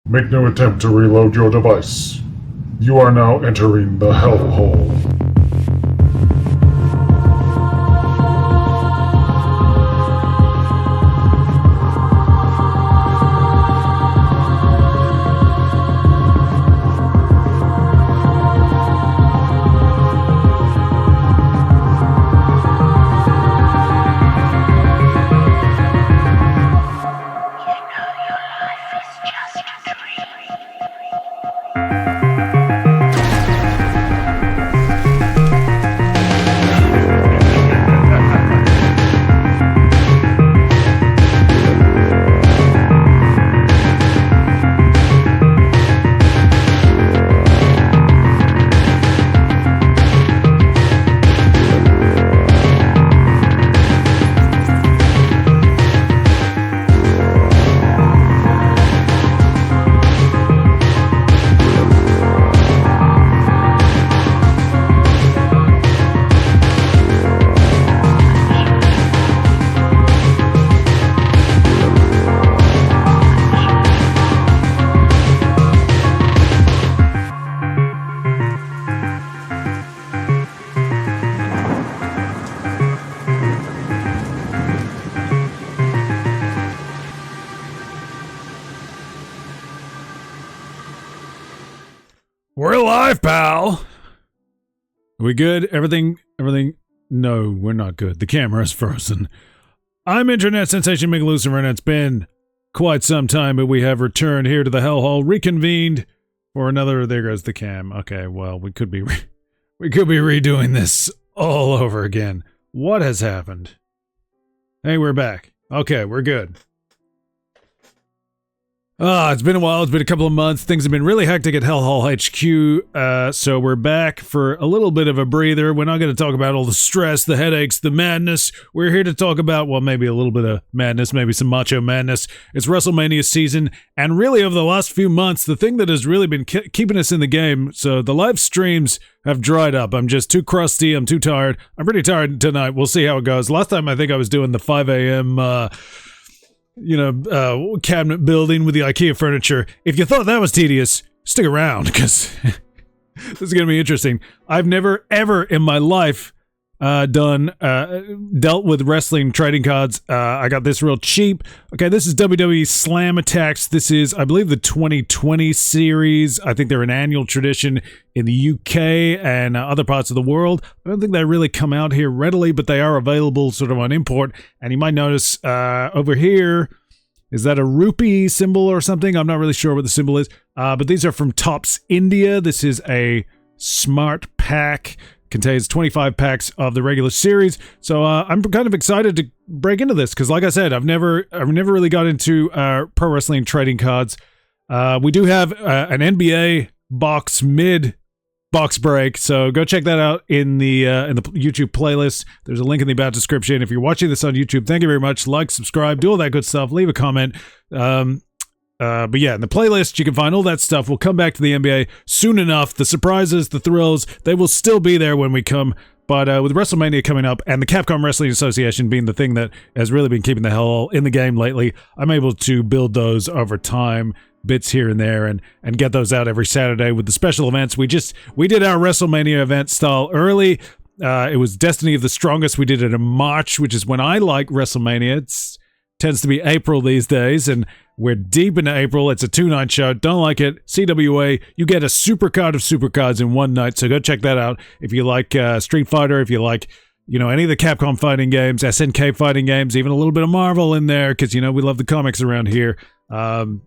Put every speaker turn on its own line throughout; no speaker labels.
Make no attempt to reload your device. You are now entering the Hellhole.
We're alive, pal. Are we good? Everything? No, we're not good. The camera is frozen. I'm internet sensation Mick Lucifer, and it's been quite some time, but we have returned here to the Hellhole, reconvened for another. There goes the cam. Okay, well, we could be redoing this all over again. What has happened? Hey, we're back. Okay, we're good. It's been a while. It's been a couple of months. Things have been really hectic at Hellhole HQ, so we're back for a little bit of a breather. We're not going to talk about all the stress, the headaches, the madness. We're here to talk about, well, maybe a little bit of madness, maybe some macho madness. It's WrestleMania season, and really over the last few months, the thing that has really been keeping us in the game, so the live streams have dried up. I'm just too crusty. I'm too tired. I'm pretty tired tonight. We'll see how it goes. Last time, I think I was doing the 5 a.m., cabinet building with the IKEA furniture. If you thought that was tedious, stick around, because this is going to be interesting. I've never, ever in my life dealt with wrestling trading cards. I got this real cheap. Okay, this is WWE Slam Attax. This is, I believe, the 2020 series. I think they're an annual tradition in the UK and other parts of the world. I don't think they really come out here readily, but they are available sort of on import. And you might notice over here, is that a rupee symbol or something? I'm not really sure what the symbol is. But these are from Topps India. This is a smart pack. Contains 25 packs of the regular series, so I'm kind of excited to break into this because, like I said, I've never really got into pro wrestling trading cards. We do have an NBA box box break, so go check that out in the YouTube playlist. There's a link in the about description. If you're watching this on YouTube, thank you very much. Like, subscribe, do all that good stuff. Leave a comment. But yeah, in the playlist, you can find all that stuff. We'll come back to the NBA soon enough. The surprises, the thrills, they will still be there when we come. But with WrestleMania coming up and the Capcom Wrestling Association being the thing that has really been keeping the hell in the game lately, I'm able to build those over time, bits here and there, and get those out every Saturday with the special events. We did our WrestleMania event style early. It was Destiny of the Strongest. We did it in March, which is when I like WrestleMania. It tends to be April these days, and we're deep into April. It's a 2-night show. Don't like it. CWA, you get a supercard of supercards in one night, so go check that out. If you like Street Fighter, if you like, any of the Capcom fighting games, SNK fighting games, even a little bit of Marvel in there, because, we love the comics around here. Capcom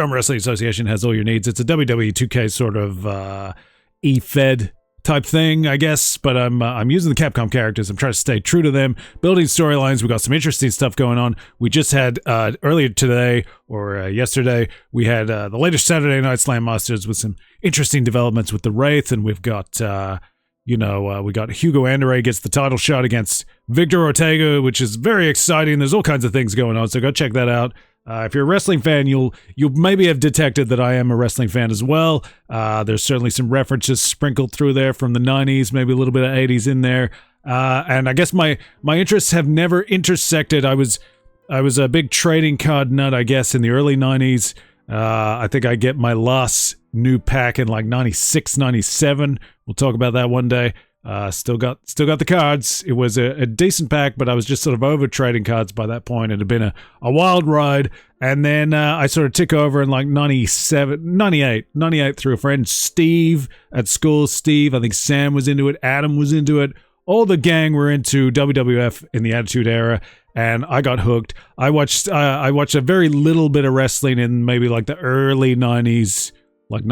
Wrestling Association has all your needs. It's a WWE 2K sort of E-Fed type thing, I guess, but I'm using the Capcom characters. I'm trying to stay true to them, building storylines. We got some interesting stuff going on. We just had earlier today or yesterday, we had the latest Saturday Night Slam Masters with some interesting developments with the Wraith, and we've got we got Hugo Andare gets the title shot against Victor Ortega, which is very exciting. There's all kinds of things going on, so go check that out. If you're a wrestling fan, you'll maybe have detected that I am a wrestling fan as well. There's certainly some references sprinkled through there from the 90s, maybe a little bit of 80s in there. And I guess my interests have never intersected. I was a big trading card nut, I guess, in the early 90s. I think I get my last new pack in like 96, 97. We'll talk about that one day. Still got the cards. It was a decent pack, but I was just sort of over trading cards by that point. It had been a wild ride. And then I sort of took over in like 98 through a friend, Steve, at school. Steve, I think Sam was into it. Adam was into it. All the gang were into WWF in the Attitude Era. And I got hooked. I watched a very little bit of wrestling in maybe like the early 90s, like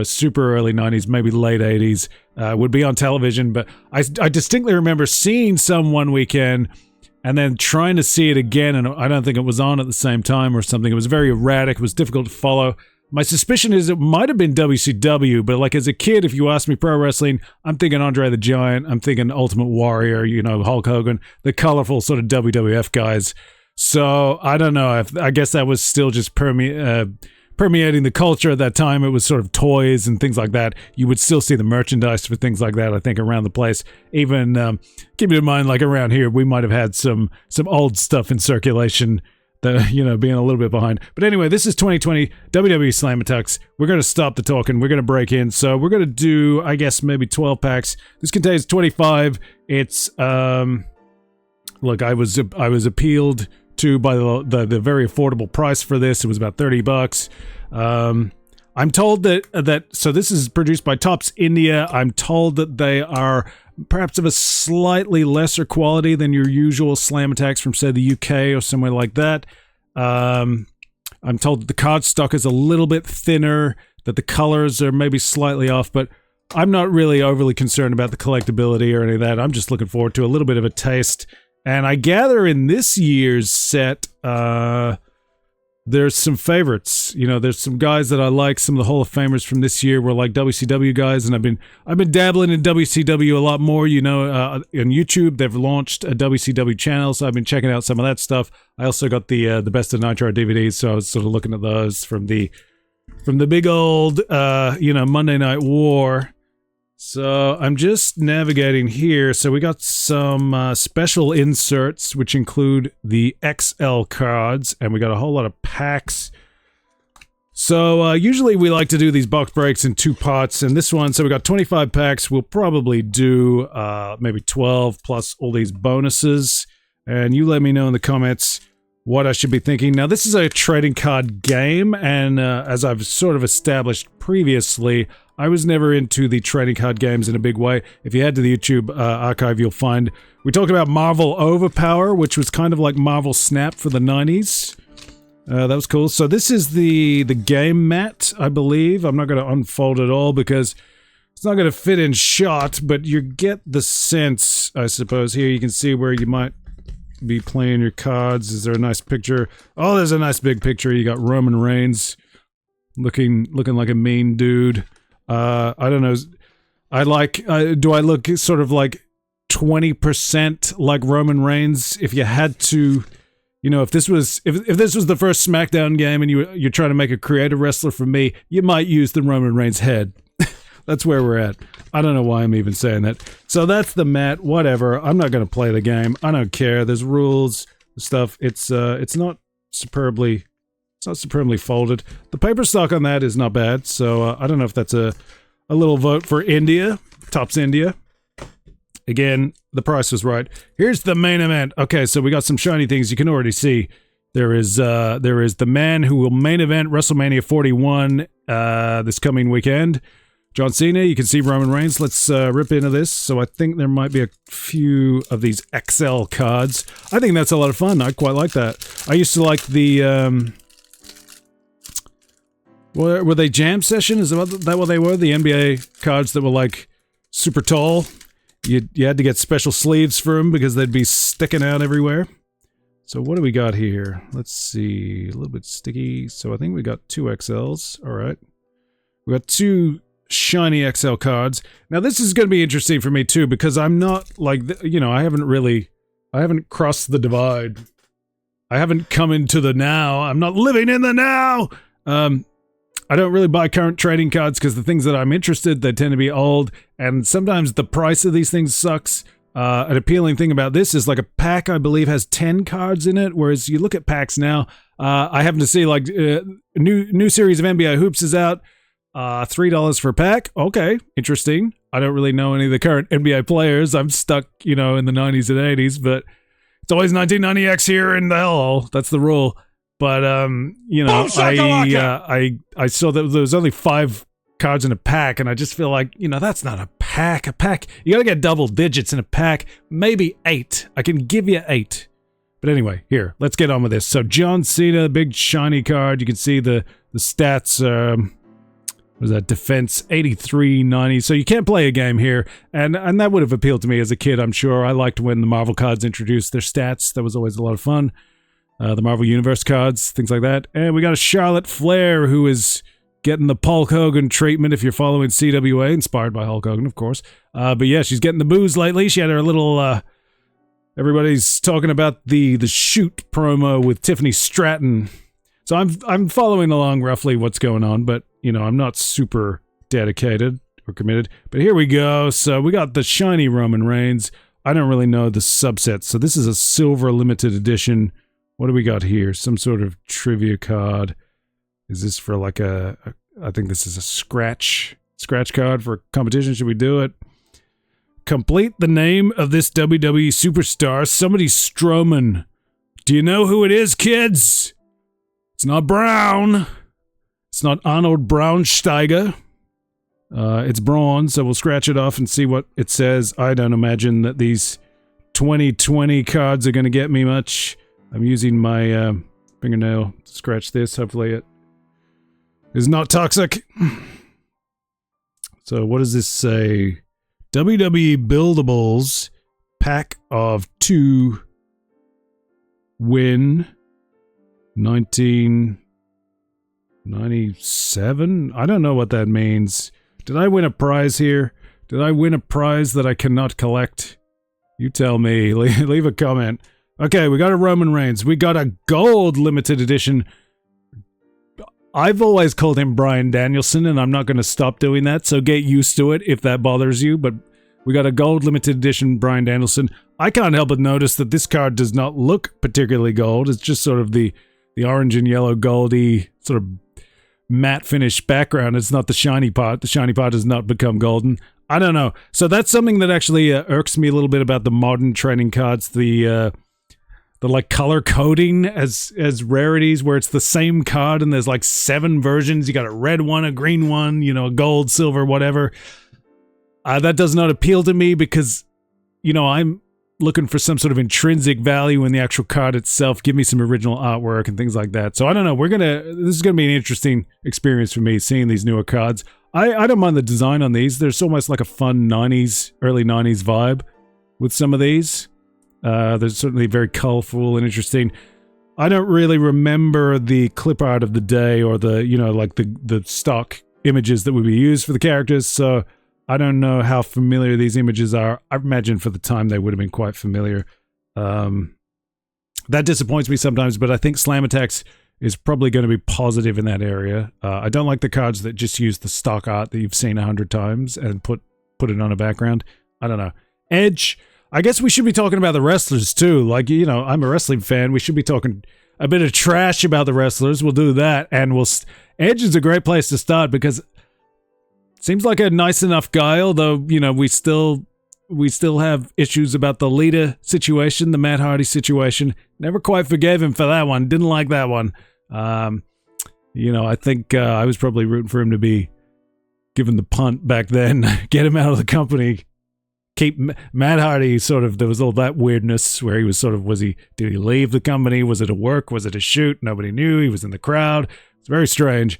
super early 90s, maybe late 80s. Would be on television, but I distinctly remember seeing some one weekend and then trying to see it again, and I don't think it was on at the same time or something. It was very erratic. It was difficult to follow. My suspicion is it might have been WCW, but like as a kid, if you ask me pro wrestling, I'm thinking Andre the Giant, I'm thinking Ultimate Warrior, Hulk Hogan, the colorful sort of WWF guys. So I don't know. I guess that was still just permeating the culture at that time. It was sort of toys and things like that. You would still see the merchandise for things like that, I think, around the place. Even keeping in mind, like around here, we might have had some old stuff in circulation. Being a little bit behind. But anyway, this is 2020 WWE Slam Attax. We're going to stop the talking. We're going to break in. So we're going to do, I guess, maybe 12 packs. This contains 25. It's, look, I was appealed to by the very affordable price for this. It was about $30. I'm told that so this is produced by Tops India. I'm told that they are perhaps of a slightly lesser quality than your usual Slam Attacks from, say, the UK or somewhere like that. I'm told that the card stock is a little bit thinner, that the colors are maybe slightly off, but I'm not really overly concerned about the collectability or any of that. I'm just looking forward to a little bit of a taste. And I gather in this year's set, there's some favorites. There's some guys that I like. Some of the Hall of Famers from this year were like WCW guys, and I've been dabbling in WCW a lot more. On YouTube, they've launched a WCW channel, so I've been checking out some of that stuff. I also got the Best of Nitro DVDs, so I was sort of looking at those from the big old Monday Night War. So I'm just navigating here. So we got some special inserts, which include the XL cards, and we got a whole lot of packs. So usually we like to do these box breaks in two parts, and this one, so we got 25 packs. We'll probably do maybe 12 plus all these bonuses, and you let me know in the comments what I should be thinking. Now, this is a trading card game, and as I've sort of established previously, I was never into the trading card games in a big way. If you head to the YouTube archive, you'll find we talked about Marvel Overpower, which was kind of like Marvel Snap for the 90s. That was cool. So this is the game mat, I believe. I'm not going to unfold it all because it's not going to fit in shot, but you get the sense, I suppose. Here you can see where you might be playing your cards. Is there a nice picture? Oh, there's a nice big picture. You got Roman Reigns looking like a mean dude. I don't know. Do I look sort of like 20% like Roman Reigns? If you had to, if this was the first SmackDown game and you're trying to make a creative wrestler for me, you might use the Roman Reigns head. That's where we're at. I don't know why I'm even saying that. So that's the mat. Whatever. I'm not going to play the game. I don't care. There's rules, stuff. It's not superbly folded. The paper stock on that is not bad. So I don't know if that's a little vote for India, Tops India. Again, the price was right. Here's the main event. Okay, so we got some shiny things. You can already see there is the man who will main event WrestleMania 41 this coming weekend. John Cena. You can see Roman Reigns. Let's rip into this. So I think there might be a few of these XL cards. I think that's a lot of fun. I quite like that. I used to like the were they Jam Session? Is that what they were? The NBA cards that were like super tall. You had to get special sleeves for them because they'd be sticking out everywhere. So what do we got here? Let's see. A little bit sticky. So I think we got 2 XLs. All right. We got 2 shiny XL cards. Now this is going to be interesting for me too because I'm not like, I haven't crossed the divide. I haven't come into the now. I'm not living in the now. I don't really buy current trading cards because the things that I'm interested, they tend to be old, and sometimes the price of these things sucks. An appealing thing about this is like a pack, I believe, has 10 cards in it, whereas you look at packs now, I happen to see like a new series of NBA Hoops is out, $3 for a pack. Okay, interesting. I don't really know any of the current NBA players. I'm stuck, in the 90s and 80s, but it's always 1990X here in the hellhole. That's the rule. But, I saw that there was only 5 cards in a pack, and I just feel like, that's not a pack. A pack, you gotta get double digits in a pack. Maybe 8. I can give you 8. But anyway, here, let's get on with this. So John Cena, big shiny card. You can see the stats, what is that, defense 83-90. So you can't play a game here, and that would have appealed to me as a kid, I'm sure. I liked when the Marvel cards introduced their stats. That was always a lot of fun. The Marvel Universe cards, things like that. And we got a Charlotte Flair who is getting the Hulk Hogan treatment if you're following CWA, inspired by Hulk Hogan, of course. But yeah, she's getting the booze lately. She had her little, everybody's talking about the shoot promo with Tiffany Stratton. So I'm following along roughly what's going on, but, I'm not super dedicated or committed. But here we go. So we got the shiny Roman Reigns. I don't really know the subsets. So this is a silver limited edition. What do we got here? Some sort of trivia card. Is this for like I think this is a scratch card for a competition. Should we do it? Complete the name of this WWE superstar. Somebody Strowman. Do you know who it is, kids? It's not Brown. It's not Arnold Braunsteiger. It's Braun, so we'll scratch it off and see what it says. I don't imagine that these 2020 cards are going to get me much. I'm using my fingernail to scratch this. Hopefully it is not toxic. So what does this say? WWE Buildables pack of 2 win 1997? I don't know what that means. Did I win a prize here? Did I win a prize that I cannot collect? You tell me. Leave a comment. Okay, we got a Roman Reigns. We got a gold limited edition. I've always called him Bryan Danielson, and I'm not going to stop doing that, so get used to it if that bothers you, but we got a gold limited edition Bryan Danielson. I can't help but notice that this card does not look particularly gold. It's just sort of the orange and yellow goldy sort of matte finish background. It's not the shiny part. The shiny part has not become golden. I don't know. So that's something that actually irks me a little bit about the modern trading cards. The like color coding as rarities, where it's the same card and there's like 7 versions. You got a red one, a green one, a gold, silver, whatever. That does not appeal to me because, I'm looking for some sort of intrinsic value in the actual card itself. Give me some original artwork and things like that. So I don't know. This is gonna be an interesting experience for me seeing these newer cards. I don't mind the design on these. There's almost like a fun early 90s vibe with some of these. They're certainly very colorful and interesting. I don't really remember the clip art of the day or the, like the stock images that would be used for the characters, so I don't know how familiar these images are. I imagine for the time they would have been quite familiar. That disappoints me sometimes, but I think Slam Attax is probably going to be positive in that area. I don't like the cards that just use the stock art that you've seen 100 times and put it on a background. I don't know. Edge. I guess we should be talking about the wrestlers too. Like, I'm a wrestling fan. We should be talking a bit of trash about the wrestlers. We'll do that, and Edge is a great place to start because seems like a nice enough guy. Although we still have issues about the Lita situation, the Matt Hardy situation. Never quite forgave him for that one. Didn't like that one. I think I was probably rooting for him to be given the punt back then. Get him out of the company. Keep Matt Hardy there was all that weirdness where he was did he leave the company? Was it a work? Was it a shoot? Nobody knew. He was in the crowd. It's very strange.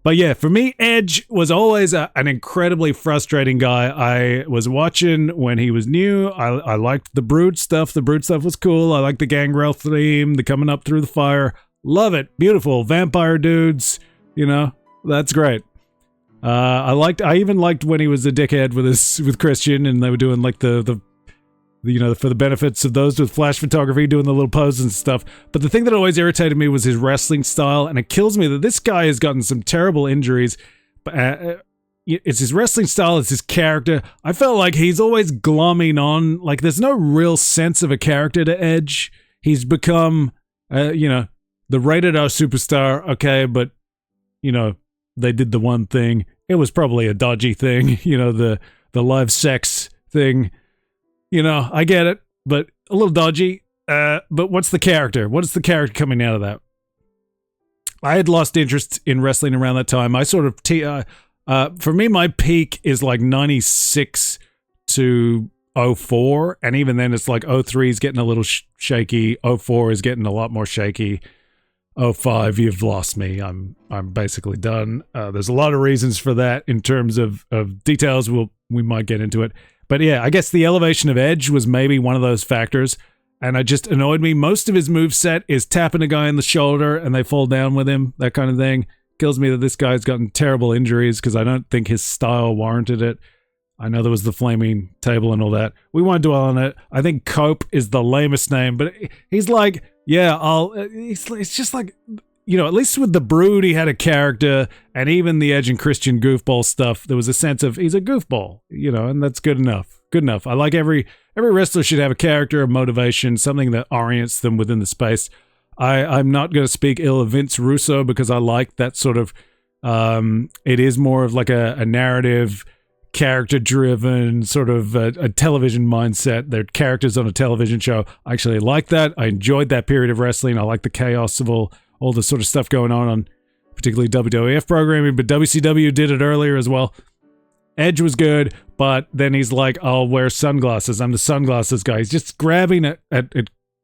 But yeah, for me, Edge was always an incredibly frustrating guy. I was watching when he was new. I liked the Brood stuff. The Brood stuff was cool. I liked the Gangrel theme, the coming up through the fire. Love it. Beautiful. Vampire dudes. That's great. I even liked when he was a dickhead with Christian, and they were doing like the for the benefits of those with flash photography, doing the little poses and stuff. But the thing that always irritated me was his wrestling style, and it kills me that this guy has gotten some terrible injuries. it's his wrestling style, it's his character. I felt like he's always glomming on, like there's no real sense of a character to Edge. He's become, the rated R superstar, okay, but, they did the one thing. It was probably a dodgy thing, the live sex thing. I get it, but a little dodgy. But what's the character? What is the character coming out of that? I had lost interest in wrestling around that time. I sort of, for me, my peak is like 96 to 04, and even then it's like 03 is getting a little shaky, 04 is getting a lot more shaky, 05 you've lost me. I'm basically done. There's a lot of reasons for that in terms of details. We might get into it, but yeah, I guess the elevation of Edge was maybe one of those factors, and it just annoyed me. Most of his moveset is tapping a guy in the shoulder and they fall down with him, that kind of thing. Kills me that this guy's gotten terrible injuries because I don't think his style warranted it. I know there was the flaming table and all that. We won't dwell on it. I think Cope is the lamest name, but he's like, yeah, it's just like, at least with the Brood, he had a character, and even the Edge and Christian goofball stuff, there was a sense of he's a goofball, and that's good enough. Good enough. I like every wrestler should have a character, a motivation, something that orients them within the space. I'm not going to speak ill of Vince Russo because I like that sort of, it is more of like a narrative, character-driven sort of a television mindset. They're characters on a television show. I actually like that. I enjoyed that period of wrestling. I like the chaos of all the sort of stuff going on particularly WWF programming, but WCW did it earlier as well. Edge was good, but then he's like, I'll wear sunglasses. I'm the sunglasses guy. He's just grabbing at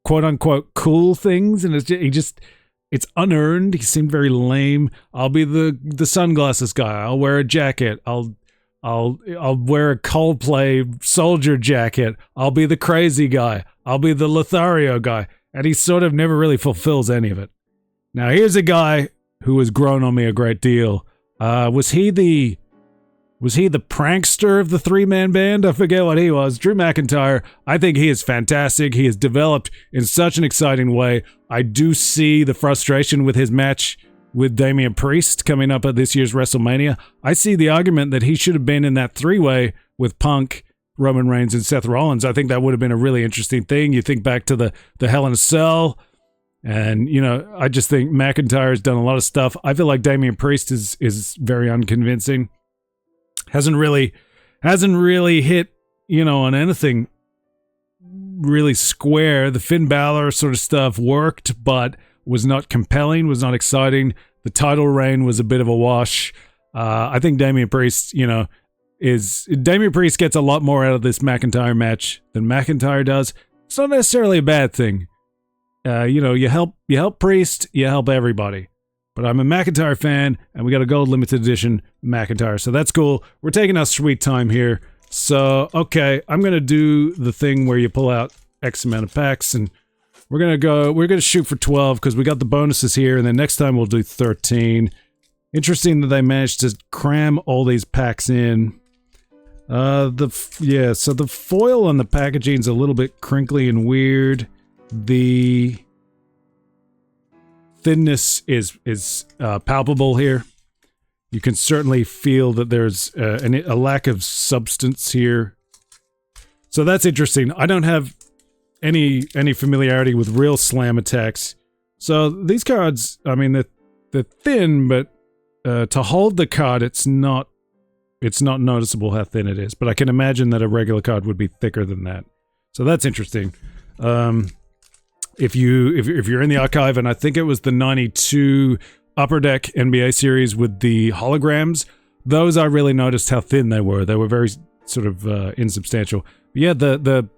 quote-unquote cool things, and it's unearned. He seemed very lame. I'll be the sunglasses guy. I'll wear a jacket. I'll wear a Coldplay soldier jacket. I'll be the crazy guy. I'll be the Lothario guy. And he sort of never really fulfills any of it. Now, here's a guy who has grown on me a great deal. Was he the prankster of the three-man band? I forget what he was. Drew McIntyre, I think he is fantastic. He has developed in such an exciting way. I do see the frustration with his match with Damian Priest coming up at this year's WrestleMania. I see the argument that he should have been in that three-way with Punk, Roman Reigns, and Seth Rollins. I think that would have been a really interesting thing. You think back to the Hell in a Cell, and, I just think McIntyre's done a lot of stuff. I feel like Damian Priest is very unconvincing. Hasn't really hit, on anything really square. The Finn Balor sort of stuff worked, but was not compelling, was not exciting. The title reign was a bit of a wash. I think Damian Priest, Damian Priest gets a lot more out of this McIntyre match than McIntyre does. It's not necessarily a bad thing. You help Priest, you help everybody. But I'm a McIntyre fan, and we got a gold limited edition McIntyre, so that's cool. We're taking our sweet time here. So, okay, I'm going to do the thing where you pull out X amount of packs, and we're going to shoot for 12, because we got the bonuses here, and then next time we'll do 13. Interesting that they managed to cram all these packs in. So the foil on the packaging is a little bit crinkly and weird. The thinness is palpable here. You can certainly feel that there's a lack of substance here. So that's interesting. I don't have any familiarity with real slam attacks. So these cards, I mean, they're thin, but to hold the card, it's not noticeable how thin it is. But I can imagine that a regular card would be thicker than that. So that's interesting. If you're in the archive, and I think it was the 92 Upper Deck NBA series with the holograms, those I really noticed how thin they were. They were very sort of insubstantial. But yeah, the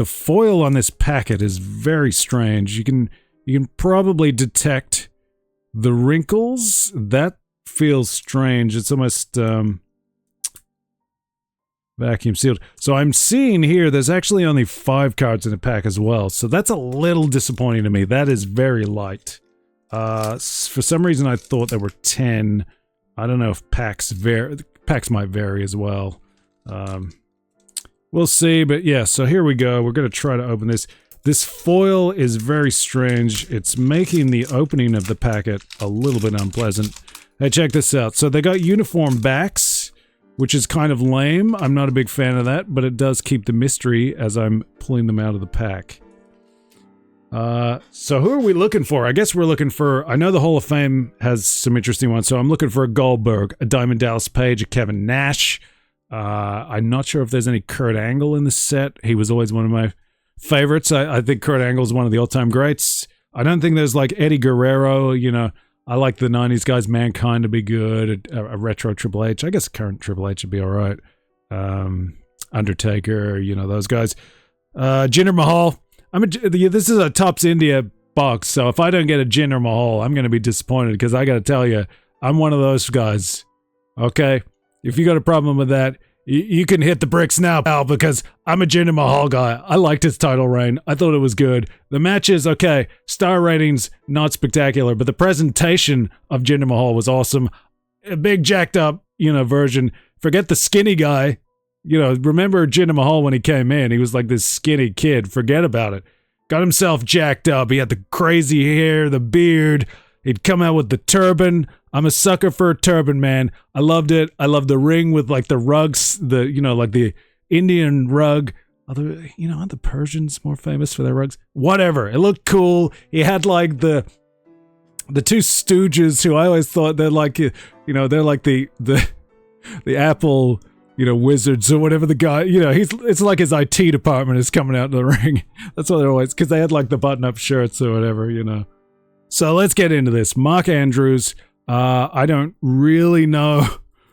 foil on this packet is very strange. You can probably detect the wrinkles. That feels strange. It's almost vacuum sealed. So I'm seeing here there's actually only 5 cards in a pack as well. So that's a little disappointing to me. That is very light. For some reason I thought there were 10. I don't know if packs might vary as well. We'll see, but yeah, so here we go. We're going to try to open this. This foil is very strange. It's making the opening of the packet a little bit unpleasant. Hey, check this out. So they got uniform backs. which is kind of lame. I'm not a big fan of that, but it does keep the mystery as I'm pulling them out of the pack. So who are we looking for? I guess we're looking for, I know the Hall of Fame has some interesting ones, so I'm looking for a Goldberg, a Diamond Dallas Page, a Kevin Nash. I'm not sure if there's any Kurt Angle in the set. He was always one of my favorites. I think Kurt Angle is one of the all-time greats. I don't think there's like Eddie Guerrero, you know. I like the 90s guys, Mankind to be good, a retro Triple H. I guess current Triple H would be all right. Undertaker, you know, those guys. Jinder Mahal. This is a Tops India box, so if I don't get a Jinder Mahal, I'm going to be disappointed because I got to tell you, I'm one of those guys. Okay? If you got a problem with that, you can hit the bricks now, pal, because I'm a Jinder Mahal guy. I liked his title reign. I thought it was good. The matches, okay, star ratings, not spectacular, but the presentation of Jinder Mahal was awesome. A big jacked up, you know, version. Forget the skinny guy. You know, remember Jinder Mahal when he came in? He was like this skinny kid. Forget about it. Got himself jacked up. He had the crazy hair, the beard. He'd come out with the turban. I'm a sucker for a turban, man. I loved it. I loved the ring with like the rugs, like the Indian rug. Although, you know, aren't the Persians more famous for their rugs? Whatever. It looked cool. He had like the two stooges who I always thought they're like, you know, they're like the Apple, you know, wizards or whatever the guy, you know, it's like his IT department is coming out to the ring. That's what they're always, because they had like the button-up shirts or whatever, you know. So let's get into this. Mark Andrews. I don't really know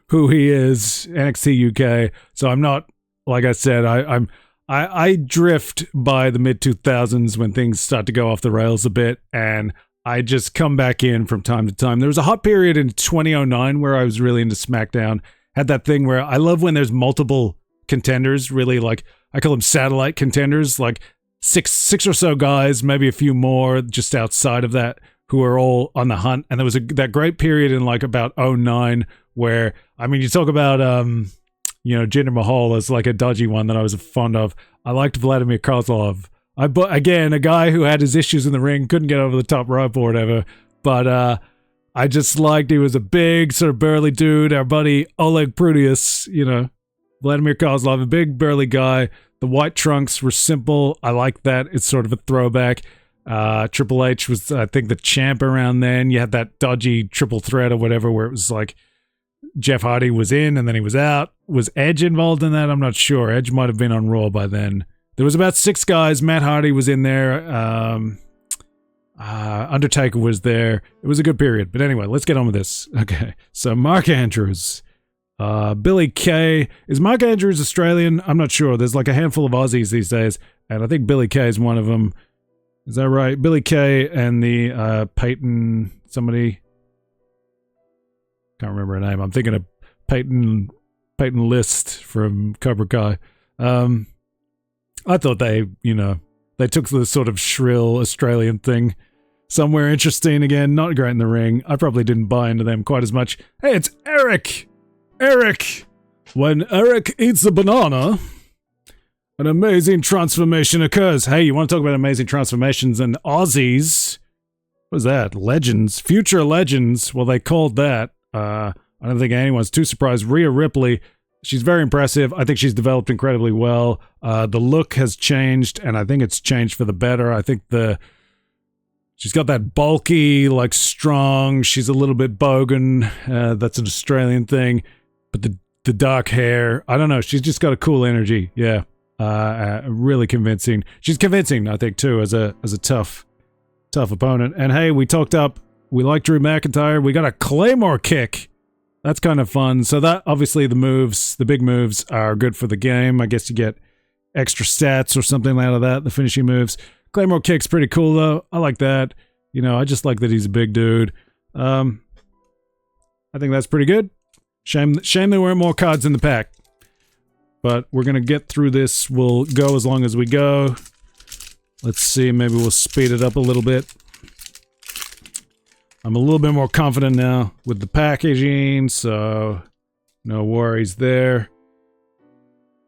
who he is, NXT UK. So I'm not, like I said, I drift by the mid 2000s when things start to go off the rails a bit, and I just come back in from time to time. There was a hot period in 2009 where I was really into SmackDown. Had that thing where I love when there's multiple contenders, really, like I call them satellite contenders, like six or so guys, maybe a few more just outside of that, who are all on the hunt. And there was that great period in like about 2009 where, I mean, you talk about, you know, Jinder Mahal as like a dodgy one that I was fond of. I liked Vladimir Kozlov. Again, a guy who had his issues in the ring, couldn't get over the top rope or whatever. But I just liked, he was a big sort of burly dude. Our buddy Oleg Prudius, you know, Vladimir Kozlov, a big burly guy. The white trunks were simple. I like that. It's sort of a throwback. Triple H was, I think, the champ around then. You had that dodgy triple threat or whatever where it was like Jeff Hardy was in and then he was out. Was Edge involved in that? I'm not sure. Edge might have been on Raw by then. There was about 6 guys. Matt Hardy was in there. Undertaker was there. It was a good period. But anyway, let's get on with this. Okay, so Mark Andrews. Billy Kay. Is Mark Andrews Australian? I'm not sure. There's like a handful of Aussies these days, and I think Billy Kay is one of them. Is that right? Billy Kay and the Peyton somebody. Can't remember her name. I'm thinking of Peyton List from Cobra Kai. I thought they took the sort of shrill Australian thing somewhere interesting again. Not great in the ring. I probably didn't buy into them quite as much. Hey, it's Eric! Eric! When Eric eats a banana, an amazing transformation occurs. Hey, you want to talk about amazing transformations and Aussies? What was that? Legends. Future legends. Well, they called that. I don't think anyone's too surprised. Rhea Ripley. She's very impressive. I think she's developed incredibly well. The look has changed, and I think it's changed for the better. I think she's got that bulky, like strong. She's a little bit bogan. That's an Australian thing. But the dark hair, I don't know. She's just got a cool energy. Yeah, really convincing. She's convincing, I think, too, as a tough opponent. And hey, we talked up. We like Drew McIntyre. We got a Claymore kick. That's kind of fun. So that, obviously, the big moves are good for the game. I guess you get extra stats or something out of that, the finishing moves. Claymore kick's pretty cool, though. I like that. You know, I just like that he's a big dude. I think that's pretty good. Shame there weren't more cards in the pack. But we're going to get through this. We'll go as long as we go. Let's see. Maybe we'll speed it up a little bit. I'm a little bit more confident now with the packaging, so no worries there.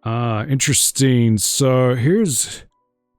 Interesting. So here's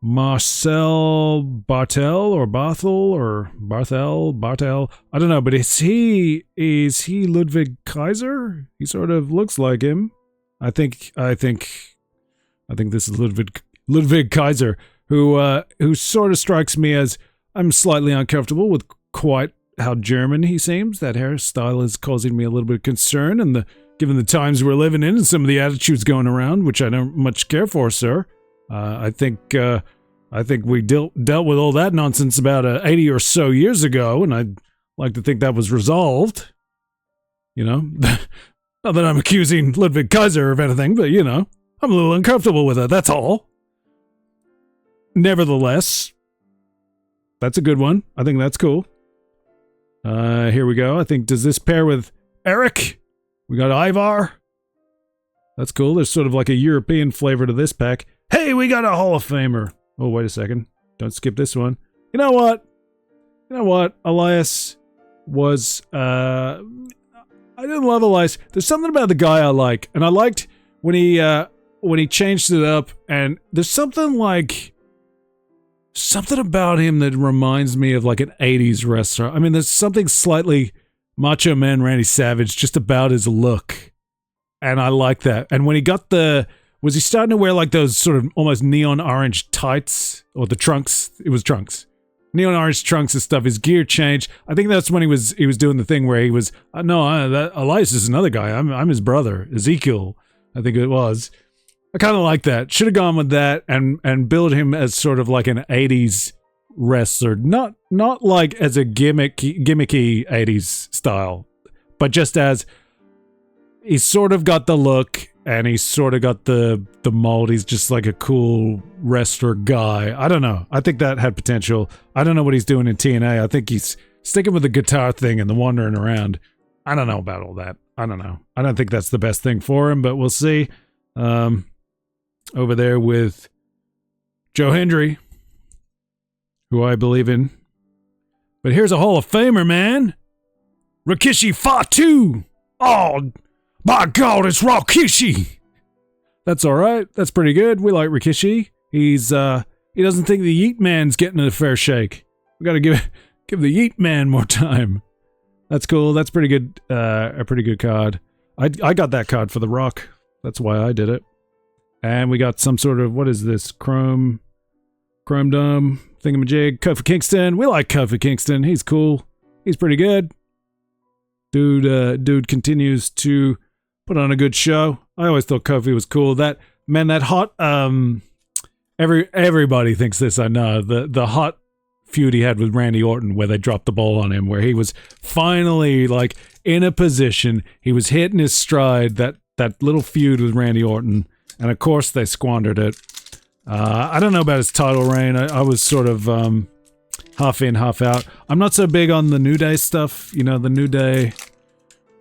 Marcel Bartel or Barthel or Bartel. I don't know, but is he Ludwig Kaiser? He sort of looks like him. I think this is Ludwig Kaiser, who sort of strikes me as I'm slightly uncomfortable with quite how German he seems. That hairstyle is causing me a little bit of concern, and given the times we're living in and some of the attitudes going around, which I don't much care for, sir. I think we dealt with all that nonsense about 80 or so years ago, and I'd like to think that was resolved. You know, not that I'm accusing Ludwig Kaiser of anything, but you know, I'm a little uncomfortable with it. That's all. Nevertheless, that's a good one. I think that's cool. Here we go. I think, does this pair with Eric? We got Ivar. That's cool. There's sort of like a European flavor to this pack. Hey, we got a Hall of Famer. Oh, wait a second. Don't skip this one. You know what? Elias was, I didn't love Elias. There's something about the guy I like. And I liked when he changed it up. And there's something about him that reminds me of like an 80s wrestler. I mean, there's something slightly Macho Man Randy Savage just about his look. And I like that. And when he got was he starting to wear like those sort of almost neon orange tights? Or the trunks? It was trunks. Neon orange trunks and stuff. His gear changed. I think that's when he was doing the thing where he was, Elias is another guy. I'm his brother. Ezekiel, I think it was. I kind of like that. Should have gone with that and build him as sort of like an 80s wrestler. Not like as a gimmicky 80s style, but just as he's sort of got the look and he's sort of got the mold. He's just like a cool wrestler guy. I don't know. I think that had potential. I don't know what he's doing in TNA. I think he's sticking with the guitar thing and the wandering around. I don't know about all that. I don't know. I don't think that's the best thing for him, but we'll see. Over there with Joe Hendry, who I believe in. But here's a Hall of Famer, man. Rikishi Fatu. Oh, by God, it's Rikishi. That's all right. That's pretty good. We like Rikishi. He doesn't think the Yeet Man's getting a fair shake. We got to give the Yeet Man more time. That's cool. That's pretty good. A pretty good card. I got that card for The Rock. That's why I did it. And we got some sort of, what is this? Chrome Dome thingamajig. Kofi Kingston. We like Kofi Kingston. He's cool. He's pretty good. Dude continues to put on a good show. I always thought Kofi was cool. That hot, everybody thinks this, I know. The hot feud he had with Randy Orton where they dropped the ball on him, where he was finally like in a position. He was hitting his stride, that little feud with Randy Orton. And of course they squandered it. I don't know about his title reign. I was sort of half in, half out. I'm not so big on the New Day stuff. You know, the New Day.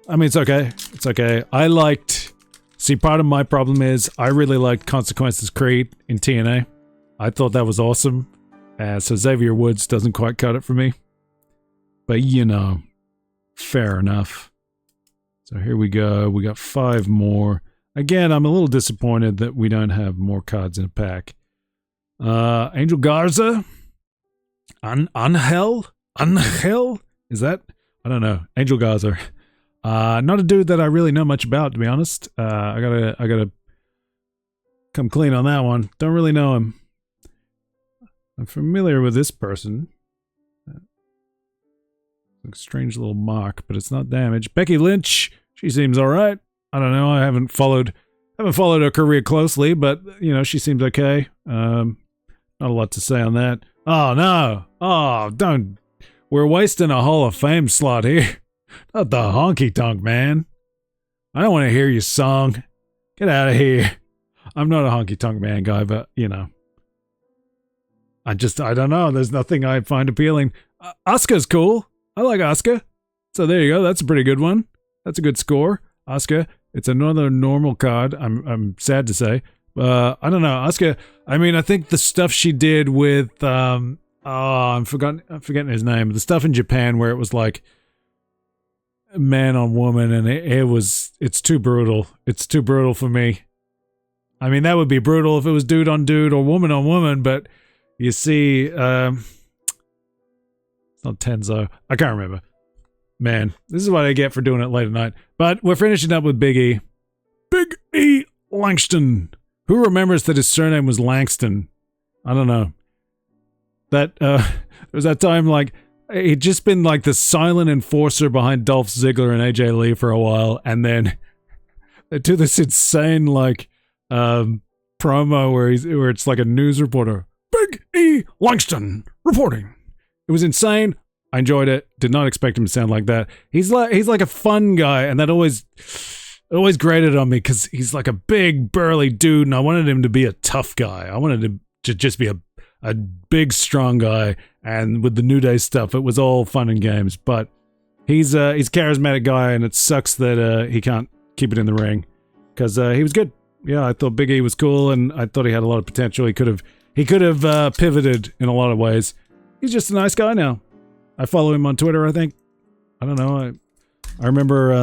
I mean, it's okay. It's okay. See, part of my problem is I really liked Consequences Creed in TNA. I thought that was awesome. So Xavier Woods doesn't quite cut it for me. But, you know, fair enough. So here we go. We got 5 more. Again, I'm a little disappointed that we don't have more cards in a pack. Angel Garza? Angel? Is that? I don't know. Angel Garza. Not a dude that I really know much about, to be honest. I gotta come clean on that one. Don't really know him. I'm familiar with this person. Looks strange little mark, but it's not damage. Becky Lynch. She seems all right. I don't know. I haven't followed her career closely, but you know, she seems okay. Not a lot to say on that. Oh no! Oh, don't. We're wasting a Hall of Fame slot here. Not the honky tonk man. I don't want to hear your song. Get out of here. I'm not a honky tonk man guy, but you know, I don't know. There's nothing I find appealing. Asuka's cool. I like Asuka. So there you go. That's a pretty good one. That's a good score. Asuka. It's another normal card. I'm sad to say. I don't know. Asuka, I mean, I think the stuff she did with I'm forgetting his name. The stuff in Japan where it was like man on woman and it's too brutal. It's too brutal for me. I mean, that would be brutal if it was dude on dude or woman on woman, but you see, it's not Tenzo. I can't remember. Man, this is what I get for doing it late at night. But we're finishing up with Big E. Big E Langston. Who remembers that his surname was Langston? I don't know. That, there was that time, like, he'd just been, like, the silent enforcer behind Dolph Ziggler and AJ Lee for a while, and then they do this insane, like, promo where it's like a news reporter. Big E Langston reporting. It was insane. I enjoyed it. Did not expect him to sound like that. He's like a fun guy, and that always grated on me because he's like a big burly dude, and I wanted him to be a tough guy. I wanted him to just be a big strong guy. And with the New Day stuff, it was all fun and games. But he's a charismatic guy, and it sucks that he can't keep it in the ring because he was good. Yeah, I thought Big E was cool, and I thought he had a lot of potential. He could have pivoted in a lot of ways. He's just a nice guy now. I follow him on Twitter, I think. I don't know. I remember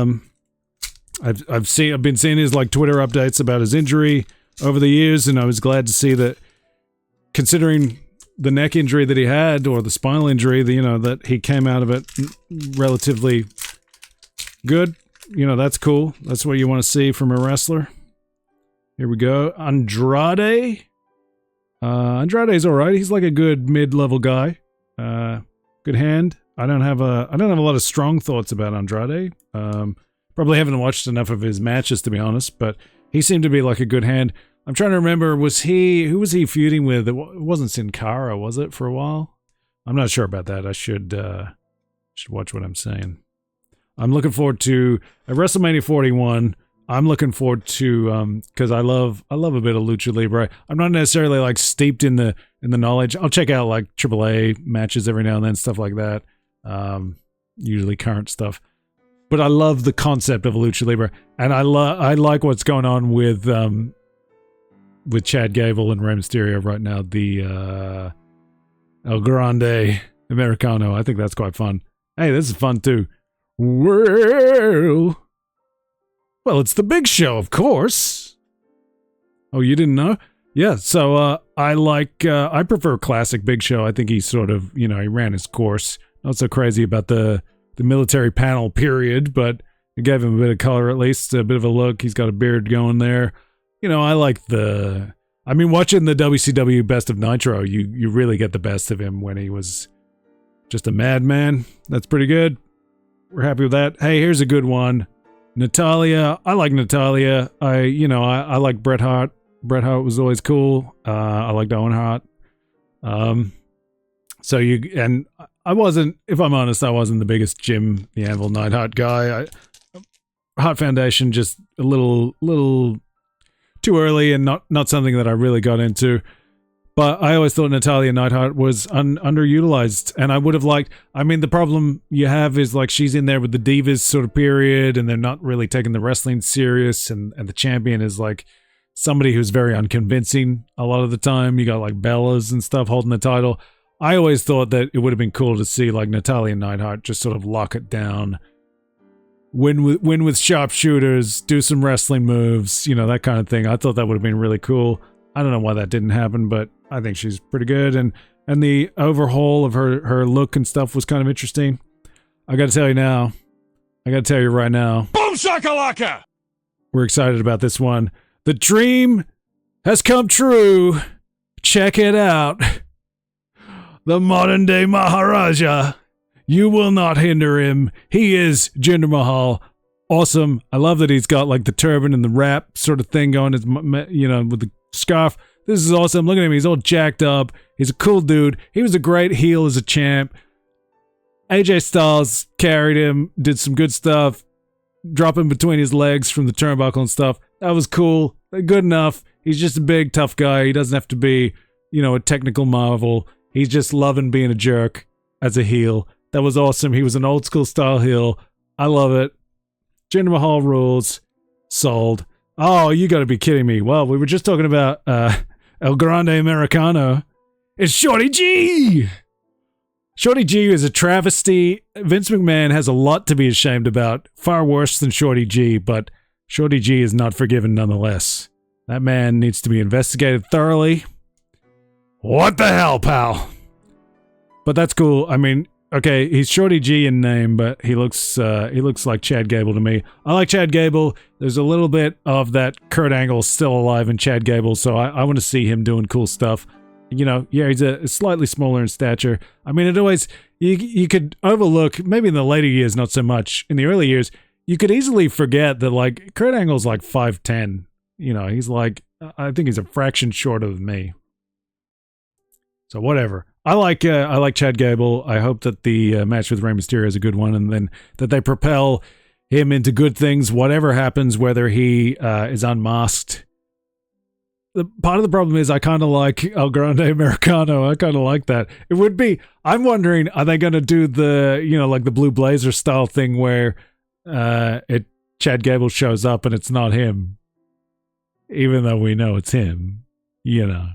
I've been seeing his like Twitter updates about his injury over the years, and I was glad to see that, considering the neck injury that he had, or the spinal injury, that he came out of it relatively good. That's cool. That's what you want to see from a wrestler. Here we go. Andrade. Andrade's all right. He's like a good mid-level guy. Good hand. I don't have a lot of strong thoughts about Andrade. Probably haven't watched enough of his matches, to be honest, but he seemed to be like a good hand. I'm trying to remember, who was he feuding with? It wasn't Sin Cara, was it, for a while? I'm not sure about that. I should watch what I'm saying. I'm looking forward to WrestleMania 41. I'm looking forward to because I love a bit of lucha libre. I'm not necessarily like steeped in the knowledge. I'll check out like AAA matches every now and then, stuff like that. Usually current stuff. But I love the concept of lucha libre, and I like what's going on with Chad Gable and Rey Mysterio right now. The El Grande Americano. I think that's quite fun. Hey, this is fun too. Well, it's the Big Show, of course. Oh, you didn't know? Yeah, so I prefer classic Big Show. I think he sort of, he ran his course. Not so crazy about the military panel period, but it gave him a bit of color, at least, a bit of a look. He's got a beard going there. I like watching the WCW Best of Nitro, you really get the best of him when he was just a madman. That's pretty good. We're happy with that. Hey, here's a good one. Natalia. I like Natalia. I like Bret Hart. Bret Hart was always cool. I liked Owen Hart. I wasn't, if I'm honest, I wasn't the biggest Jim the Anvil Neidhart guy. Hart Foundation, just a little too early, and not something that I really got into. But I always thought Natalia Neidhart was underutilized, and I would have liked. The problem you have is like she's in there with the Divas sort of period, and they're not really taking the wrestling serious, and the champion is like somebody who's very unconvincing a lot of the time. You got like Bellas and stuff holding the title. I always thought that it would have been cool to see like Natalia Neidhart just sort of lock it down, win with sharpshooters, do some wrestling moves, that kind of thing. I thought that would have been really cool. I don't know why that didn't happen, but I think she's pretty good, and the overhaul of her look and stuff was kind of interesting. I got to tell you right now. Boom shakalaka! We're excited about this one. The dream has come true. Check it out. The modern day Maharaja. You will not hinder him. He is Jinder Mahal. Awesome. I love that he's got like the turban and the wrap sort of thing going, with the scarf. This is awesome. Look at him. He's all jacked up. He's a cool dude. He was a great heel as a champ. AJ Styles carried him, did some good stuff, dropping between his legs from the turnbuckle and stuff. That was cool. Good enough. He's just a big, tough guy. He doesn't have to be, a technical marvel. He's just loving being a jerk as a heel. That was awesome. He was an old school style heel. I love it. Jinder Mahal rules. Sold. Oh, you gotta be kidding me. Well, we were just talking about El Grande Americano. It's Shorty G! Shorty G is a travesty. Vince McMahon has a lot to be ashamed about. Far worse than Shorty G, but Shorty G is not forgiven nonetheless. That man needs to be investigated thoroughly. What the hell, pal? But that's cool. I mean, okay, he's Shorty G in name, but he looks like Chad Gable to me. I like Chad Gable. There's a little bit of that Kurt Angle still alive in Chad Gable, so I want to see him doing cool stuff. You know, yeah, he's a slightly smaller in stature. I mean, it always, you could overlook, maybe in the later years, not so much. In the early years, you could easily forget that, like, Kurt Angle's like 5'10". You know, he's like, I think he's a fraction shorter than me. So whatever. I like Chad Gable. I hope that the match with Rey Mysterio is a good one, and then that they propel him into good things, whatever happens, whether he is unmasked. Part of the problem is I kind of like El Grande Americano. I kind of like that. It would be, I'm wondering, are they going to do the, you know, like the Blue Blazer style thing where Chad Gable shows up and it's not him, even though we know it's him, you know.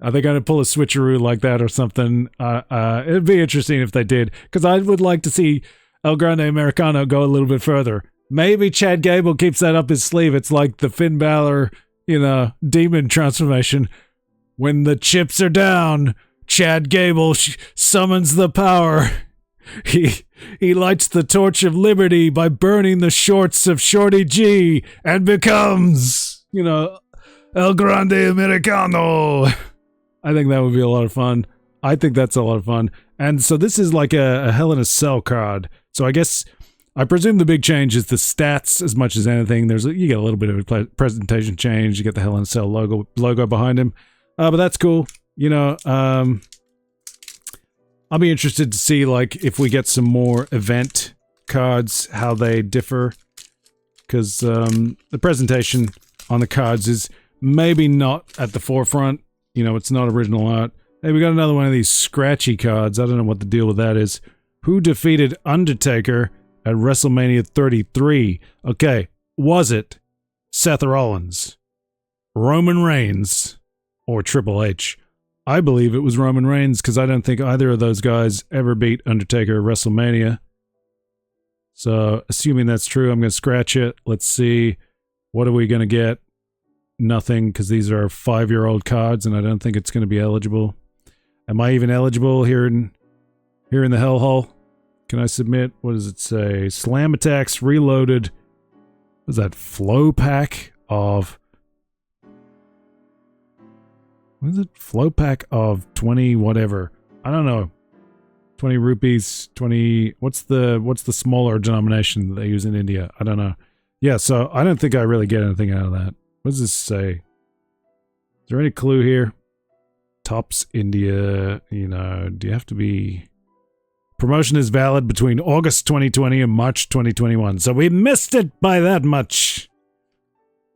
Are they going to pull a switcheroo like that or something? It'd be interesting if they did, because I would like to see El Grande Americano go a little bit further. Maybe Chad Gable keeps that up his sleeve. It's like the Finn Balor, you know, demon transformation. When the chips are down, Chad Gable summons the power. He lights the torch of liberty by burning the shorts of Shorty G and becomes, you know, El Grande Americano. I think that would be a lot of fun. I think that's a lot of fun. And so this is like a Hell in a Cell card. So I presume the big change is the stats as much as anything. You get a little bit of a presentation change. You get the Hell in a Cell logo behind him. But that's cool. You know, I'll be interested to see, like, if we get some more event cards, how they differ. Because the presentation on the cards is maybe not at the forefront. You know, it's not original art. Hey, we got another one of these scratchy cards. I don't know what the deal with that is. Who defeated Undertaker at WrestleMania 33? Okay, was it Seth Rollins, Roman Reigns, or Triple H? I believe it was Roman Reigns, because I don't think either of those guys ever beat Undertaker at WrestleMania. So, assuming that's true, I'm going to scratch it. Let's see. What are we going to get? Nothing, because these are 5-year-old cards, and I don't think it's going to be eligible. Am I even eligible here in the Hellhole? Can I submit? What does it say? Slam Attax Reloaded. What is that? Flow pack of... What is it? Flow pack of 20 whatever. I don't know. 20 rupees, 20... What's the smaller denomination that they use in India? I don't know. Yeah, so I don't think I really get anything out of that. What does this say? Is there any clue here? Tops India, you know, do you have to be... Promotion is valid between August 2020 and March 2021. So we missed it by that much.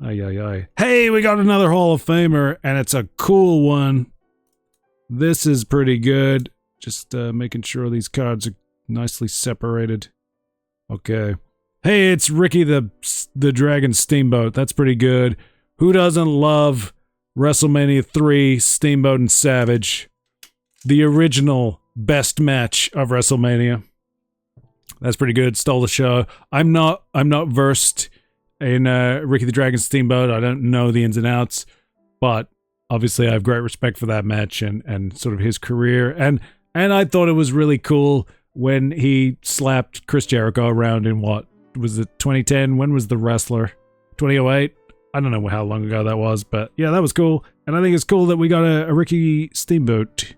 Ay, ay, ay. Hey, we got another Hall of Famer, and it's a cool one. This is pretty good. Just making sure these cards are nicely separated. Okay. Hey, it's Ricky the Dragon Steamboat. That's pretty good. Who doesn't love WrestleMania 3, Steamboat and Savage? The original best match of WrestleMania. That's pretty good. Stole the show. I'm not versed in Ricky the Dragon Steamboat. I don't know the ins and outs, but obviously I have great respect for that match and sort of his career. And I thought it was really cool when he slapped Chris Jericho around in what was it, 2010? When was The Wrestler? 2008? I don't know how long ago that was, but yeah, that was cool. And I think it's cool that we got a Ricky Steamboat.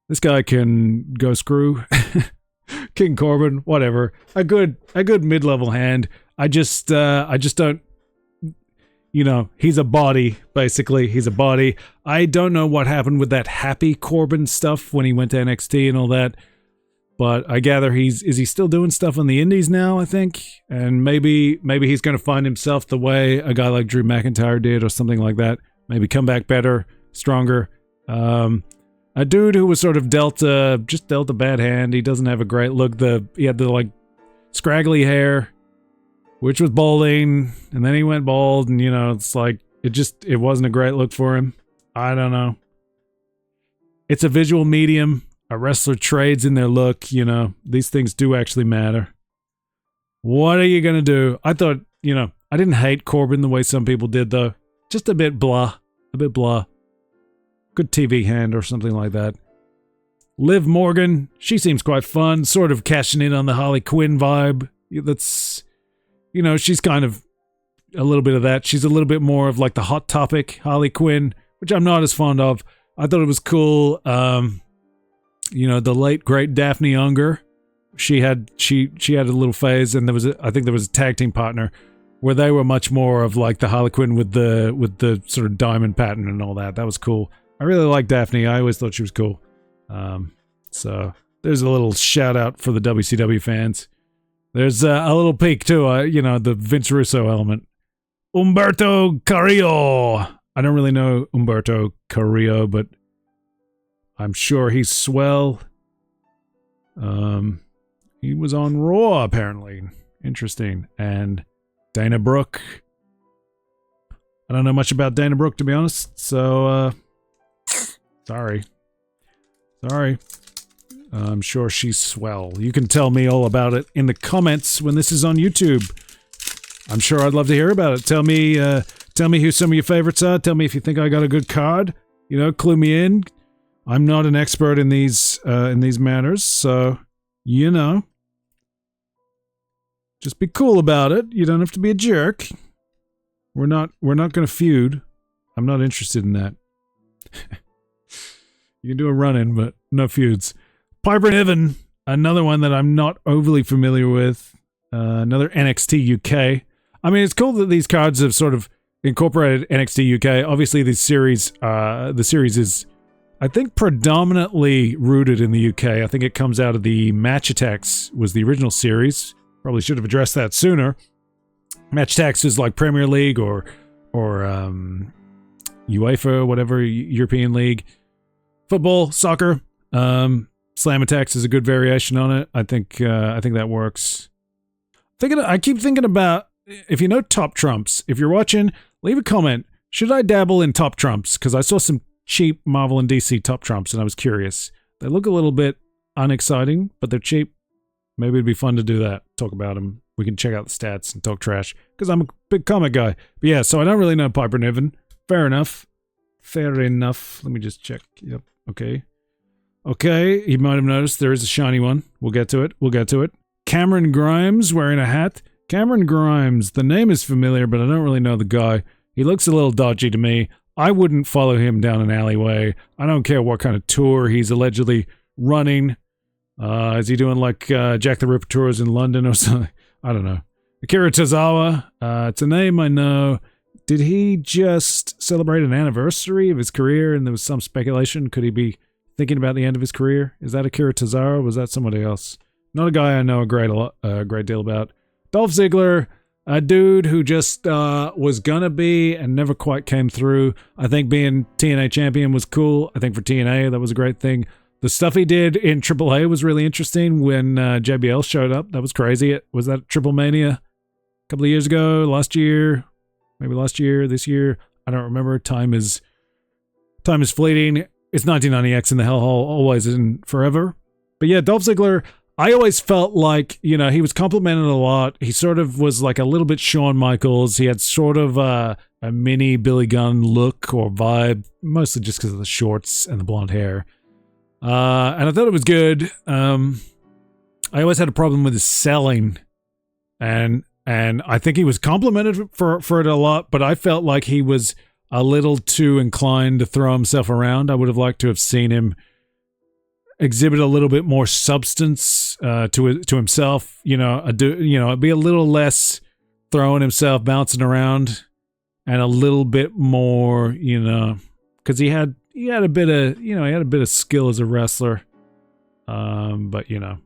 This guy can go screw. King Corbin, whatever. A good mid-level hand. I just don't, you know, he's a body, basically. He's a body. I don't know what happened with that Happy Corbin stuff when he went to NXT and all that. But I gather is he still doing stuff on the indies now, I think? And maybe he's going to find himself the way a guy like Drew McIntyre did or something like that. Maybe come back better, stronger. A dude who was sort of dealt a bad hand. He doesn't have a great look. He had the, like, scraggly hair, which was balding, and then he went bald, and, you know, it's like, it wasn't a great look for him. I don't know. It's a visual medium. A wrestler trades in their look, you know. These things do actually matter. What are you gonna do? I thought, you know, I didn't hate Corbin the way some people did, though. Just a bit blah. A bit blah. good TV hand or something like that. Liv Morgan, she seems quite fun, sort of cashing in on the Harley Quinn vibe. That's, you know, she's kind of a little bit of that. She's a little bit more of like the Hot Topic Harley Quinn, which I'm not as fond of. I thought it was cool. You know, the late great Daphne Unger, she had a little phase, and I think there was a tag team partner where they were much more of like the Harley Quinn with the sort of diamond pattern and all that. That was cool. I really liked Daphne. I always thought she was cool. So there's a little shout out for the WCW fans. There's a little peek too, you know, the Vince Russo element. Umberto Carrillo. I don't really know Umberto Carrillo, but I'm sure he's swell. He was on Raw, apparently. Interesting. And Dana Brooke. I don't know much about Dana Brooke, to be honest, so, sorry. I'm sure she's swell. You can tell me all about it in the comments when this is on YouTube. I'm sure I'd love to hear about it. Tell me who some of your favorites are. Tell me if you think I got a good card. You know, clue me in. I'm not an expert in these matters, so you know. Just be cool about it. You don't have to be a jerk. We're not going to feud. I'm not interested in that. You can do a run-in, but no feuds. Piper Niven, another one that I'm not overly familiar with. Another NXT UK. I mean, it's cool that these cards have sort of incorporated NXT UK. Obviously, the series is, I think, predominantly rooted in the UK. I think it comes out of the Match Attax was the original series. Probably should have addressed that sooner. Match Attax is like Premier League or UEFA, whatever, European League. Football, soccer. Slam Attax is a good variation on it. I think that works. I keep thinking about, if you know Top Trumps, if you're watching, leave a comment. Should I dabble in Top Trumps? Because I saw some cheap Marvel and DC Top Trumps, and I was curious. They look a little bit unexciting, but they're cheap. Maybe it'd be fun to do that. Talk about them. We can check out the stats and talk trash, because I'm a big comic guy. But yeah, so I don't really know Piper Niven. Fair enough. Let me just check. Yep. Okay, you might have noticed there is a shiny one. We'll get to it. Cameron Grimes wearing a hat. Cameron Grimes, the name is familiar, but I don't really know the guy. He looks a little dodgy to me. I wouldn't follow him down an alleyway. I don't care what kind of tour he's allegedly running. Is he doing like Jack the Ripper tours in London or something? I don't know. Akira Tozawa, it's a name I know. Did he just celebrate an anniversary of his career and there was some speculation? Could he be thinking about the end of his career? Is that Akira Tozawa or was that somebody else? Not a guy I know a great deal about. Dolph Ziggler, a dude who just was gonna be and never quite came through. I think being TNA champion was cool. I think for TNA that was a great thing. The stuff he did in AAA was really interesting when JBL showed up. That was crazy. Was that Triple Mania a couple of years ago? Last year? Maybe last year? This year? I don't remember. Time is fleeting. It's 1990X in the Hellhole, always and forever. But yeah, Dolph Ziggler, I always felt like, you know, he was complimented a lot. He sort of was like a little bit Shawn Michaels. He had sort of a mini Billy Gunn look or vibe, mostly just because of the shorts and the blonde hair. And I thought it was good. I always had a problem with his selling, and I think he was complimented for it a lot, but I felt like he was a little too inclined to throw himself around. I would have liked to have seen him exhibit a little bit more substance to himself. You know, be a little less throwing himself, bouncing around, and a little bit more, you know, because he had a bit of skill as a wrestler. But you know,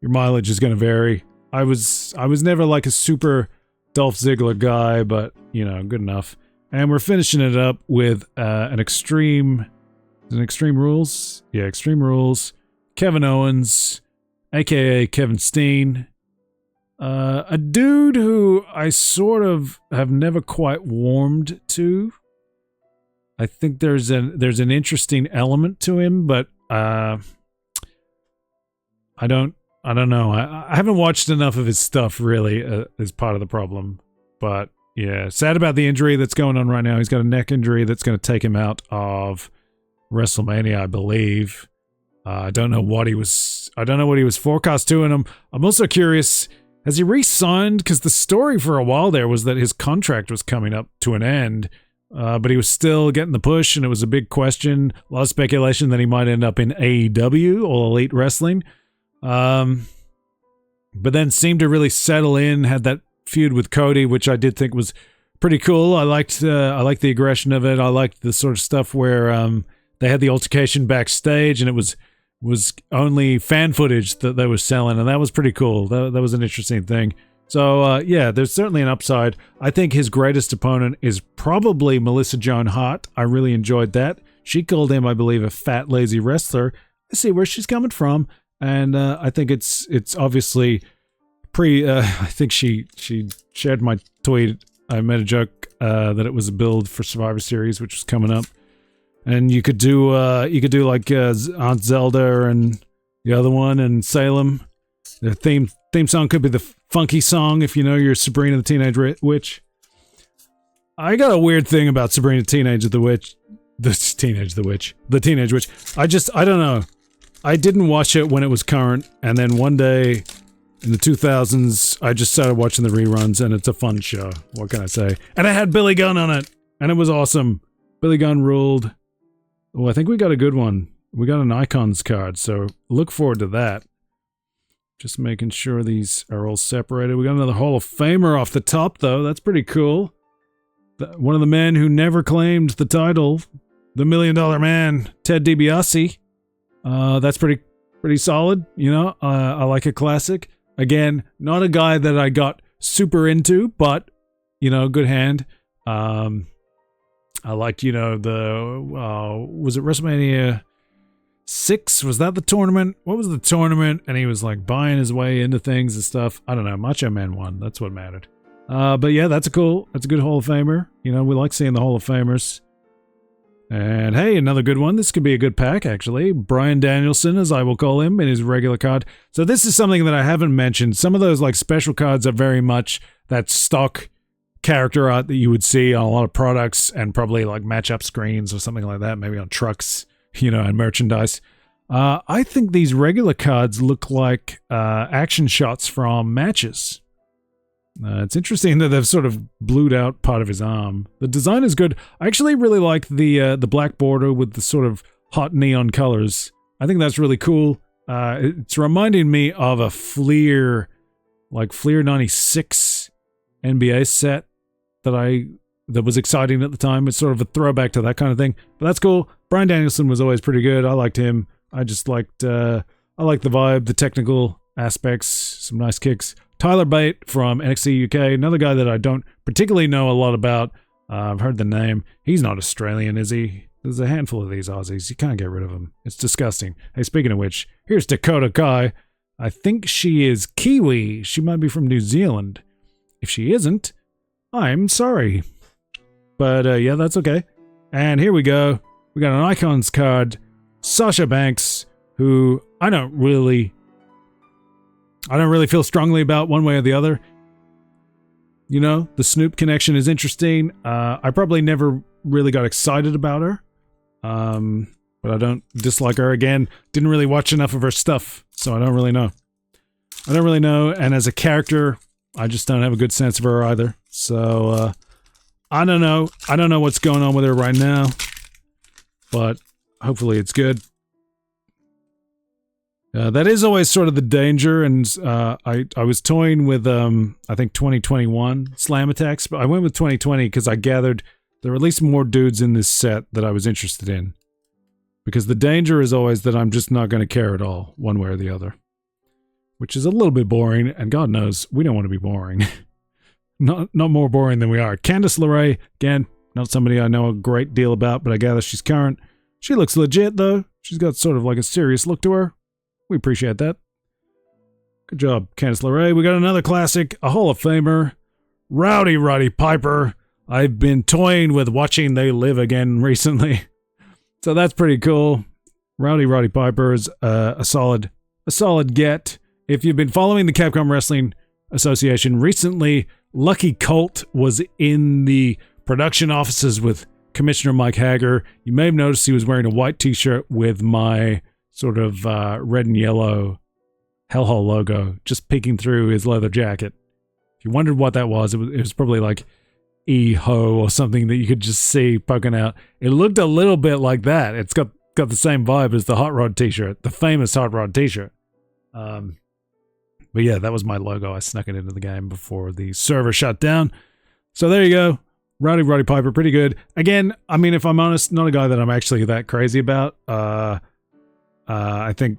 your mileage is going to vary. I was never like a super Dolph Ziggler guy, but you know, good enough. And we're finishing it up with an Extreme Rules? Yeah, Extreme Rules. Kevin Owens, aka Kevin Steen. A dude who I sort of have never quite warmed to. I think there's an interesting element to him, but I don't know. I haven't watched enough of his stuff really as part of the problem. But yeah, sad about the injury that's going on right now. He's got a neck injury that's going to take him out of WrestleMania, I believe. I don't know what he was forecast to, and I'm also curious, has he re-signed? Because the story for a while there was that his contract was coming up to an end, but he was still getting the push, and it was a big question. A lot of speculation that he might end up in AEW, All Elite Wrestling. But then seemed to really settle in, had that feud with Cody, which I did think was pretty cool. I liked the aggression of it. I liked the sort of stuff where they had the altercation backstage, and it was only fan footage that they were selling, and that was pretty cool. That was an interesting thing. So, yeah, there's certainly an upside. I think his greatest opponent is probably Melissa Joan Hart. I really enjoyed that. She called him, I believe, a fat, lazy wrestler. I see where she's coming from, and I think it's obviously I think she shared my tweet. I made a joke that it was a build for Survivor Series, which was coming up. And you could do like Aunt Zelda and the other one and Salem. The theme song could be the funky song if you know you're Sabrina the Teenage Witch. I got a weird thing about Sabrina the Teenage Witch. I don't know. I didn't watch it when it was current, and then one day in the 2000s, I just started watching the reruns, and it's a fun show. What can I say? And it had Billy Gunn on it, and it was awesome. Billy Gunn ruled. Oh, I think we got a good one. We got an Icons card, so look forward to that. Just making sure these are all separated. We got another Hall of Famer off the top, though. That's pretty cool. One of the men who never claimed the title, the $1 Million Man, Ted DiBiase. That's pretty solid. You know, I like a classic. Again, not a guy that I got super into, but, you know, good hand. I liked, you know, was it WrestleMania 6? Was that the tournament? What was the tournament? And he was like buying his way into things and stuff. I don't know. Macho Man won. That's what mattered. But yeah, that's a good Hall of Famer. You know, we like seeing the Hall of Famers. And hey, another good one. This could be a good pack, actually. Bryan Danielson, as I will call him, in his regular card. So this is something that I haven't mentioned. Some of those like special cards are very much that stock character art that you would see on a lot of products and probably like matchup screens or something like that, maybe on trucks, you know, and merchandise. I think these regular cards look like action shots from matches. It's interesting that they've sort of blued out part of his arm. The design is good. I actually really like the black border with the sort of hot neon colors. I think that's really cool. It's reminding me of a Fleer 96 NBA set that was exciting at the time. It's sort of a throwback to that kind of thing. But that's cool. Bryan Danielson was always pretty good. I liked him. I just liked the vibe, the technical aspects, some nice kicks. Tyler Bate from NXT UK, another guy that I don't particularly know a lot about. I've heard the name. He's not Australian, is he? There's a handful of these Aussies. You can't get rid of them. It's disgusting. Hey, speaking of which, here's Dakota Kai. I think she is Kiwi. She might be from New Zealand. If she isn't, I'm sorry. But yeah, that's okay. And here we go. We got an Icons card. Sasha Banks, who I don't really feel strongly about one way or the other. You know, the Snoop connection is interesting. I probably never really got excited about her. But I don't dislike her. Again, didn't really watch enough of her stuff, so I don't really know. And as a character, I just don't have a good sense of her either. So, I don't know. I don't know what's going on with her right now. But hopefully it's good. That is always sort of the danger, and I was toying with, I think 2021 Slam Attacks, but I went with 2020 because I gathered there are at least more dudes in this set that I was interested in. Because the danger is always that I'm just not going to care at all, one way or the other. Which is a little bit boring, and God knows, we don't want to be boring. not more boring than we are. Candice LeRae, again, not somebody I know a great deal about, but I gather she's current. She looks legit, though. She's got sort of like a serious look to her. We appreciate that. Good job, Candice LeRae. We got another classic, a Hall of Famer, Rowdy Roddy Piper. I've been toying with watching They Live Again recently. So that's pretty cool. Rowdy Roddy Piper is a solid get. If you've been following the Capcom Wrestling Association recently, Lucky Colt was in the production offices with Commissioner Mike Hager. You may have noticed he was wearing a white t-shirt with my sort of red and yellow Hellhole logo just peeking through his leather jacket. If you wondered what that was, it was probably like E-Ho or something that you could just see poking out. It looked a little bit like that. It's got the same vibe as the Hot Rod t-shirt, the famous Hot Rod t-shirt. But yeah, that was my logo. I snuck it into the game before the server shut down. So there you go. Roddy Piper, pretty good. Again, I mean, if I'm honest, not a guy that I'm actually that crazy about. I think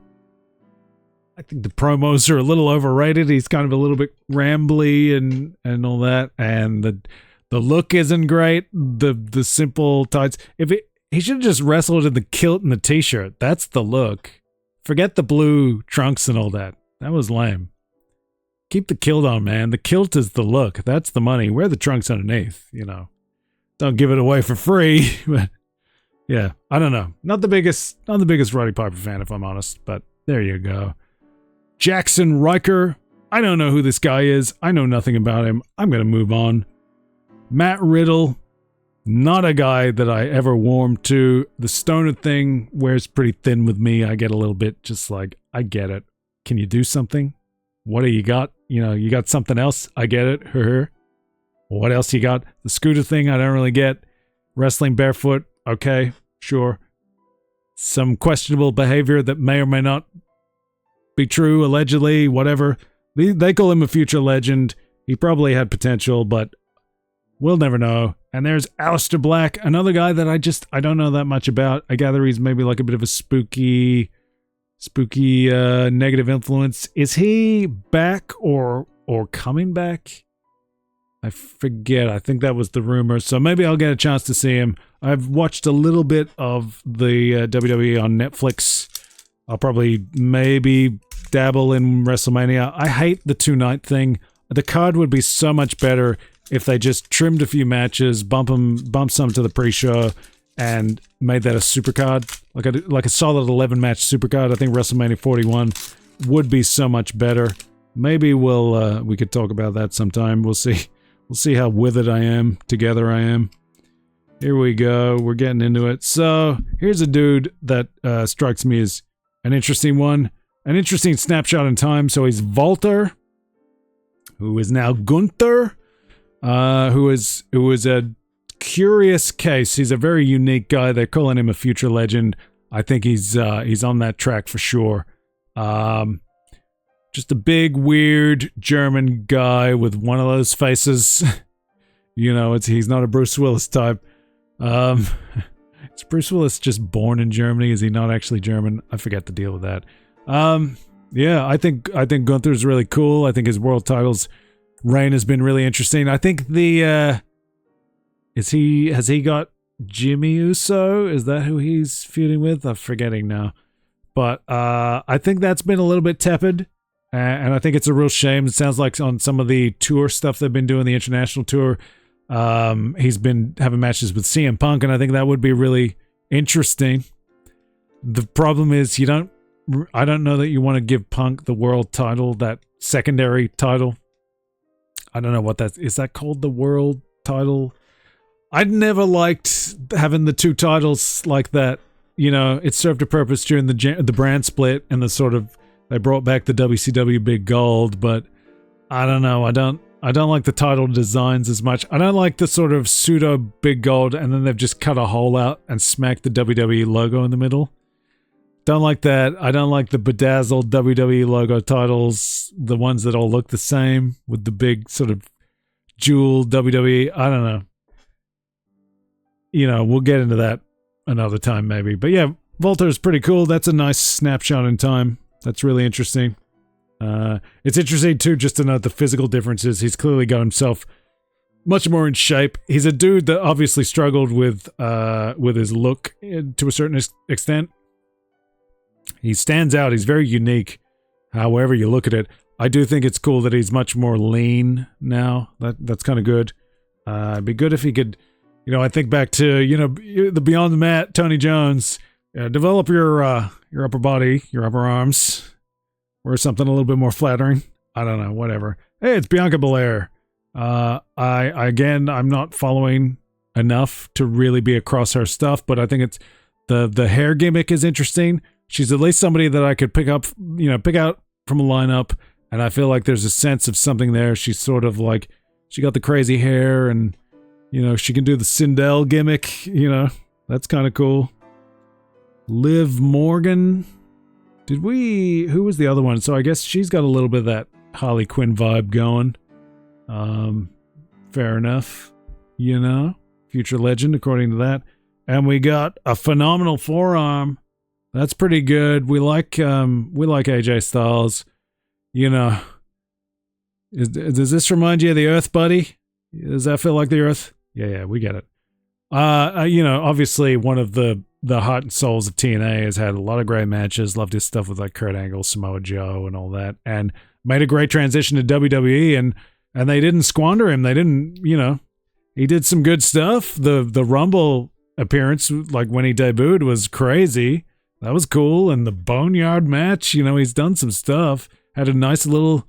the promos are a little overrated. He's kind of a little bit rambly and all that, and the look isn't great. The simple tights. He should have just wrestled in the kilt and the t-shirt. That's the look. Forget the blue trunks and all that. That was lame. Keep the kilt on, man. The kilt is the look. That's the money. Wear the trunks underneath, you know. Don't give it away for free. But yeah, I don't know. Not the biggest Roddy Piper fan, if I'm honest, but there you go. Jackson Riker. I don't know who this guy is. I know nothing about him. I'm going to move on. Matt Riddle. Not a guy that I ever warmed to. The stoner thing wears pretty thin with me. I get a little bit just like, I get it. Can you do something? What do you got? You know, you got something else? I get it. What else you got? The scooter thing, I don't really get. Wrestling barefoot, okay, sure. Some questionable behavior that may or may not be true, allegedly, whatever. They call him a future legend. He probably had potential, but we'll never know. And there's Aleister Black, another guy that I don't know that much about. I gather he's maybe like a bit of a spooky negative influence. Is he back or coming back? I forget. I think that was the rumor. So maybe I'll get a chance to see him. I've watched a little bit of the WWE on Netflix. I'll probably maybe dabble in WrestleMania. I hate the 2-night thing. The card would be so much better if they just trimmed a few matches, bump some to the pre-show, and made that a supercard, like a solid 11-match supercard. I think WrestleMania 41 would be so much better. Maybe we could talk about that sometime. We'll see. We'll see how with it I am. Together I am. Here we go. We're getting into it. So here's a dude that strikes me as an interesting one, an interesting snapshot in time. So he's Walter, who is now Gunther, who is a curious case. He's a very unique guy. They're calling him a future legend. I think he's on that track for sure. Just a big, weird German guy with one of those faces. You know, he's not a Bruce Willis type. Is Bruce Willis just born in Germany? Is he not actually German? I forget the deal with that. Yeah, I think Gunther's really cool. I think his world titles reign has been really interesting. I think has he got Jimmy Uso? Is that who he's feuding with? I'm forgetting now. But I think that's been a little bit tepid. And I think it's a real shame. It sounds like on some of the tour stuff they've been doing, the international tour, he's been having matches with CM Punk, and I think that would be really interesting. The problem is I don't know that you want to give Punk the world title, that secondary title. I don't know what that is. That called the world title? I'd never liked having the two titles like that. You know, it served a purpose during the brand split and the sort of, they brought back the WCW Big Gold, but I don't know. I don't like the title designs as much. I don't like the sort of pseudo Big Gold, and then they've just cut a hole out and smacked the WWE logo in the middle. Don't like that. I don't like the bedazzled WWE logo titles, the ones that all look the same with the big sort of jewel WWE. I don't know. You know, we'll get into that another time maybe. But yeah, Walter is pretty cool. That's a nice snapshot in time. That's really interesting. It's interesting too, just to note the physical differences. He's clearly got himself much more in shape. He's a dude that obviously struggled with his look to a certain extent. He stands out. He's very unique. However you look at it, I do think it's cool that he's much more lean now. That's kind of good. It'd be good if he could, you know, I think back to, you know, the Beyond the Mat, Tony Jones. Develop your upper body, your upper arms, or something a little bit more flattering. I don't know, whatever. Hey, it's Bianca Belair. I'm not following enough to really be across her stuff, but I think it's the hair gimmick is interesting. She's at least somebody that I could pick out from a lineup, and I feel like there's a sense of something there. She's sort of like, she got the crazy hair, and, she can do the Sindel gimmick, that's kind of cool. Liv Morgan. Who was the other one? So I guess she's got a little bit of that Harley Quinn vibe going. Fair enough. Future legend according to that. And we got a phenomenal forearm. That's pretty good. We like AJ Styles. Does this remind you of the Earth, buddy? Does that feel like the Earth? Yeah, we get it. Obviously one of the heart and souls of TNA, has had a lot of great matches. Loved his stuff with like Kurt Angle, Samoa Joe, and all that, and made a great transition to WWE, and they didn't squander him. They didn't, he did some good stuff. The Rumble appearance, like when he debuted, was crazy. That was cool. And the Boneyard match, he's done some stuff. Had a nice little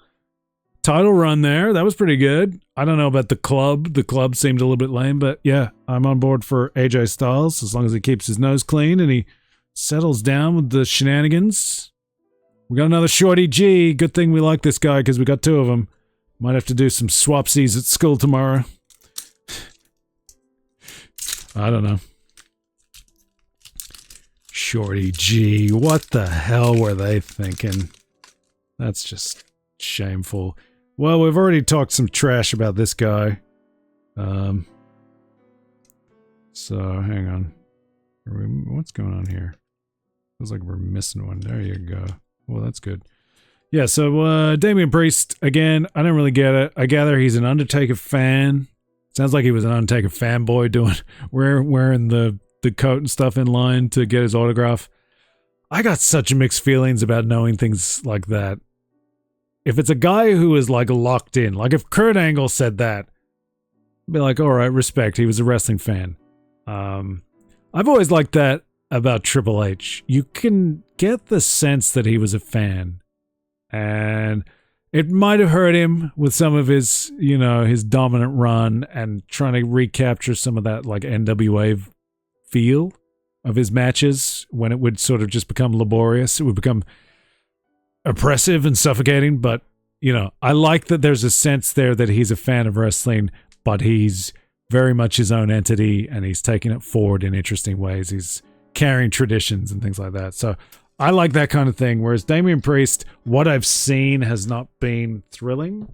title run there. That was pretty good. I don't know about the club. The club seemed a little bit lame, but yeah, I'm on board for AJ Styles as long as he keeps his nose clean and he settles down with the shenanigans. We got another Shorty G. Good thing we like this guy because we got two of them. Might have to do some swapsies at school tomorrow. I don't know. Shorty G. What the hell were they thinking? That's just shameful. Well, we've already talked some trash about this guy. So, hang on. What's going on here? Feels like we're missing one. There you go. Well, that's good. Yeah, so Damian Priest, again, I don't really get it. I gather he's an Undertaker fan. Sounds like he was an Undertaker fanboy wearing the coat and stuff in line to get his autograph. I got such mixed feelings about knowing things like that. If it's a guy who is like locked in, like if Kurt Angle said that, I'd be like, all right, respect. He was a wrestling fan. I've always liked that about Triple H. You can get the sense that he was a fan. And it might have hurt him with some of his, his dominant run and trying to recapture some of that like NWA feel of his matches when it would sort of just become laborious. It would become oppressive and suffocating, but I like that there's a sense there that he's a fan of wrestling, but he's very much his own entity and he's taking it forward in interesting ways. He's carrying traditions and things like that. So I like that kind of thing. Whereas Damian Priest, what I've seen has not been thrilling.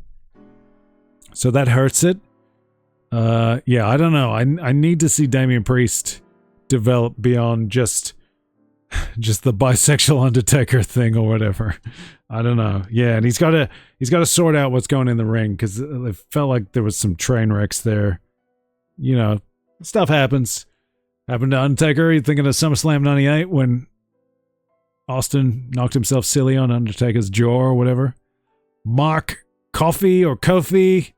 So that hurts it. Yeah, I don't know. I need to see Damian Priest develop beyond just the bisexual Undertaker thing or whatever. I don't know. Yeah, and he's got to sort out what's going in the ring because it felt like there was some train wrecks there. Stuff happens. Happened to Undertaker. You thinking of SummerSlam 98 when Austin knocked himself silly on Undertaker's jaw or whatever. Mark Kofi or Kofi.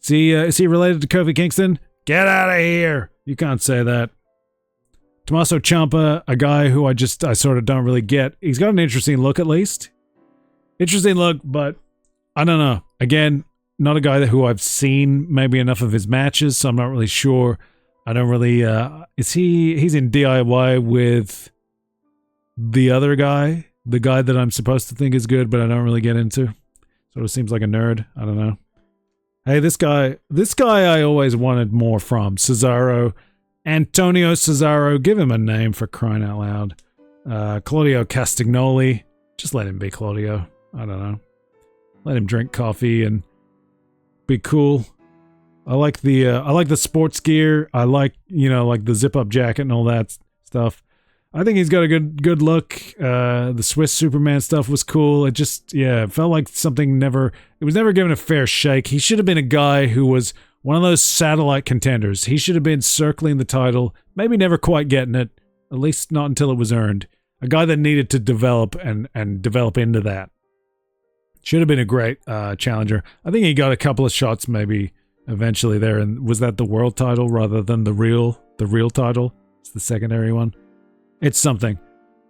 Is he related to Kofi Kingston? Get out of here. You can't say that. Tommaso Ciampa, a guy who I sort of don't really get. He's got an interesting look at least. Interesting look, but I don't know. Again, not a guy who I've seen maybe enough of his matches, so I'm not really sure. I don't really, he's in DIY with the other guy, the guy that I'm supposed to think is good, but I don't really get into. Sort of seems like a nerd. I don't know. Hey, this guy I always wanted more from. Cesaro. Antonio Cesaro. Give him a name for crying out loud. Claudio Castagnoli. Just let him be Claudio. I don't know. Let him drink coffee and be cool. I like the sports gear. I like, like the zip up jacket and all that stuff. I think he's got a good look. The Swiss Superman stuff was cool. It just, it felt like something it was never given a fair shake. He should have been a guy who was one of those satellite contenders. He should have been circling the title, maybe never quite getting it, at least not until it was earned. A guy that needed to develop and develop into that. Should have been a great challenger. I think he got a couple of shots maybe eventually there. And was that the world title rather than the real title? It's the secondary one. It's something.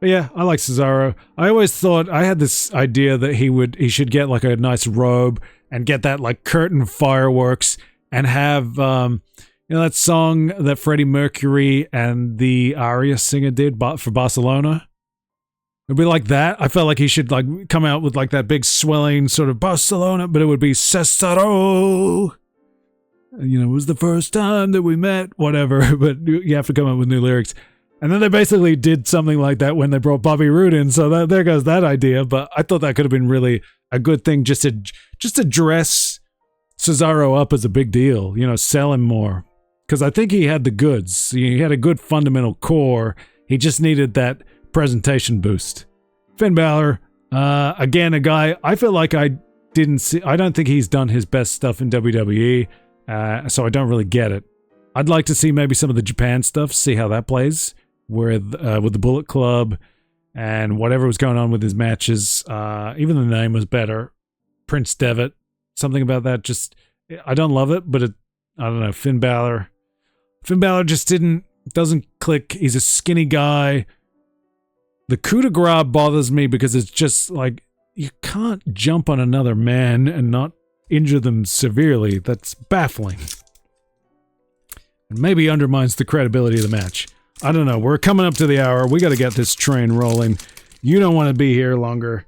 But yeah, I like Cesaro. I always thought, I had this idea that he should get like a nice robe and get that like curtain fireworks and have, You know that song that Freddie Mercury and the Aria singer did for Barcelona? It'd be like that. I felt like he should like come out with like that big swelling sort of Barcelona, but it would be Cesaro. You know, it was the first time that we met, whatever, but you have to come up with new lyrics. And then they basically did something like that when they brought Bobby Roode in, so there goes that idea. But I thought that could have been really a good thing just to dress Cesaro up as a big deal, you know, sell him more. Because I think he had the goods. He had a good fundamental core. He just needed that presentation boost. Finn Balor, again, a guy I feel like I don't think he's done his best stuff in WWE. So I don't really get it. I'd like to see maybe some of the Japan stuff, see how that plays with the Bullet Club and whatever was going on with his matches. Even the name was better. Prince Devitt, something about that. Just I don't love it, but I don't know. Finn Balor just doesn't click. He's a skinny guy. The coup de grace bothers me because it's just like you can't jump on another man and not injure them severely. That's baffling. And maybe undermines the credibility of the match. I don't know. We're coming up to the hour. We got to get this train rolling. You don't want to be here longer.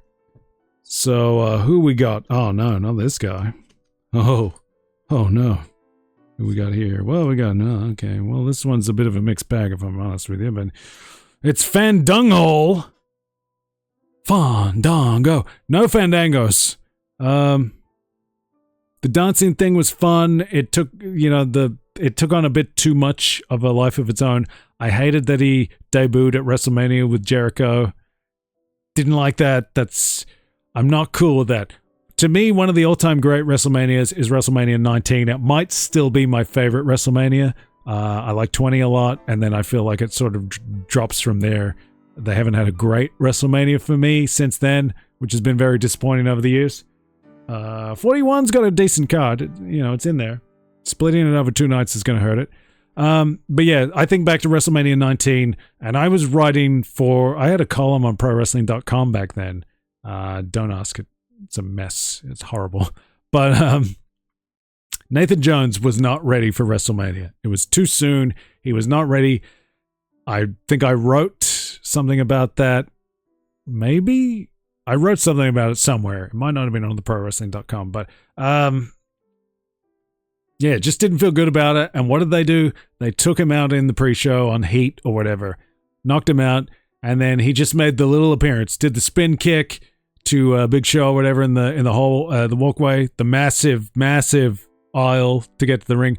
So, who we got? Oh, no, not this guy. Oh, no. Who we got here? Well, okay. Well, this one's a bit of a mixed bag, if I'm honest with you, but it's Fandango. Fandango. No Fandangos. The dancing thing was fun. It took, it took on a bit too much of a life of its own. I hated that he debuted at WrestleMania with Jericho. Didn't like that. I'm not cool with that. To me, one of the all-time great WrestleManias is WrestleMania 19. It might still be my favorite WrestleMania. I like 20 a lot, and then I feel like it sort of drops from there. They haven't had a great WrestleMania for me since then, which has been very disappointing over the years. 41's got a decent card. It's in there. Splitting it over 2 nights is going to hurt it. But yeah, I think back to WrestleMania 19, and I was writing I had a column on ProWrestling.com back then. Don't ask it. It's a mess. It's horrible. But Nathan Jones was not ready for WrestleMania. It was too soon. He was not ready. I think I wrote something about that. Maybe I wrote something about it somewhere. It might not have been on the ProWrestling.com, but yeah, just didn't feel good about it. And what did they do? They took him out in the pre-show on Heat or whatever, knocked him out, and then he just made the little appearance, did the spin kick to Big Show or whatever in the whole the walkway, the massive aisle to get to the ring.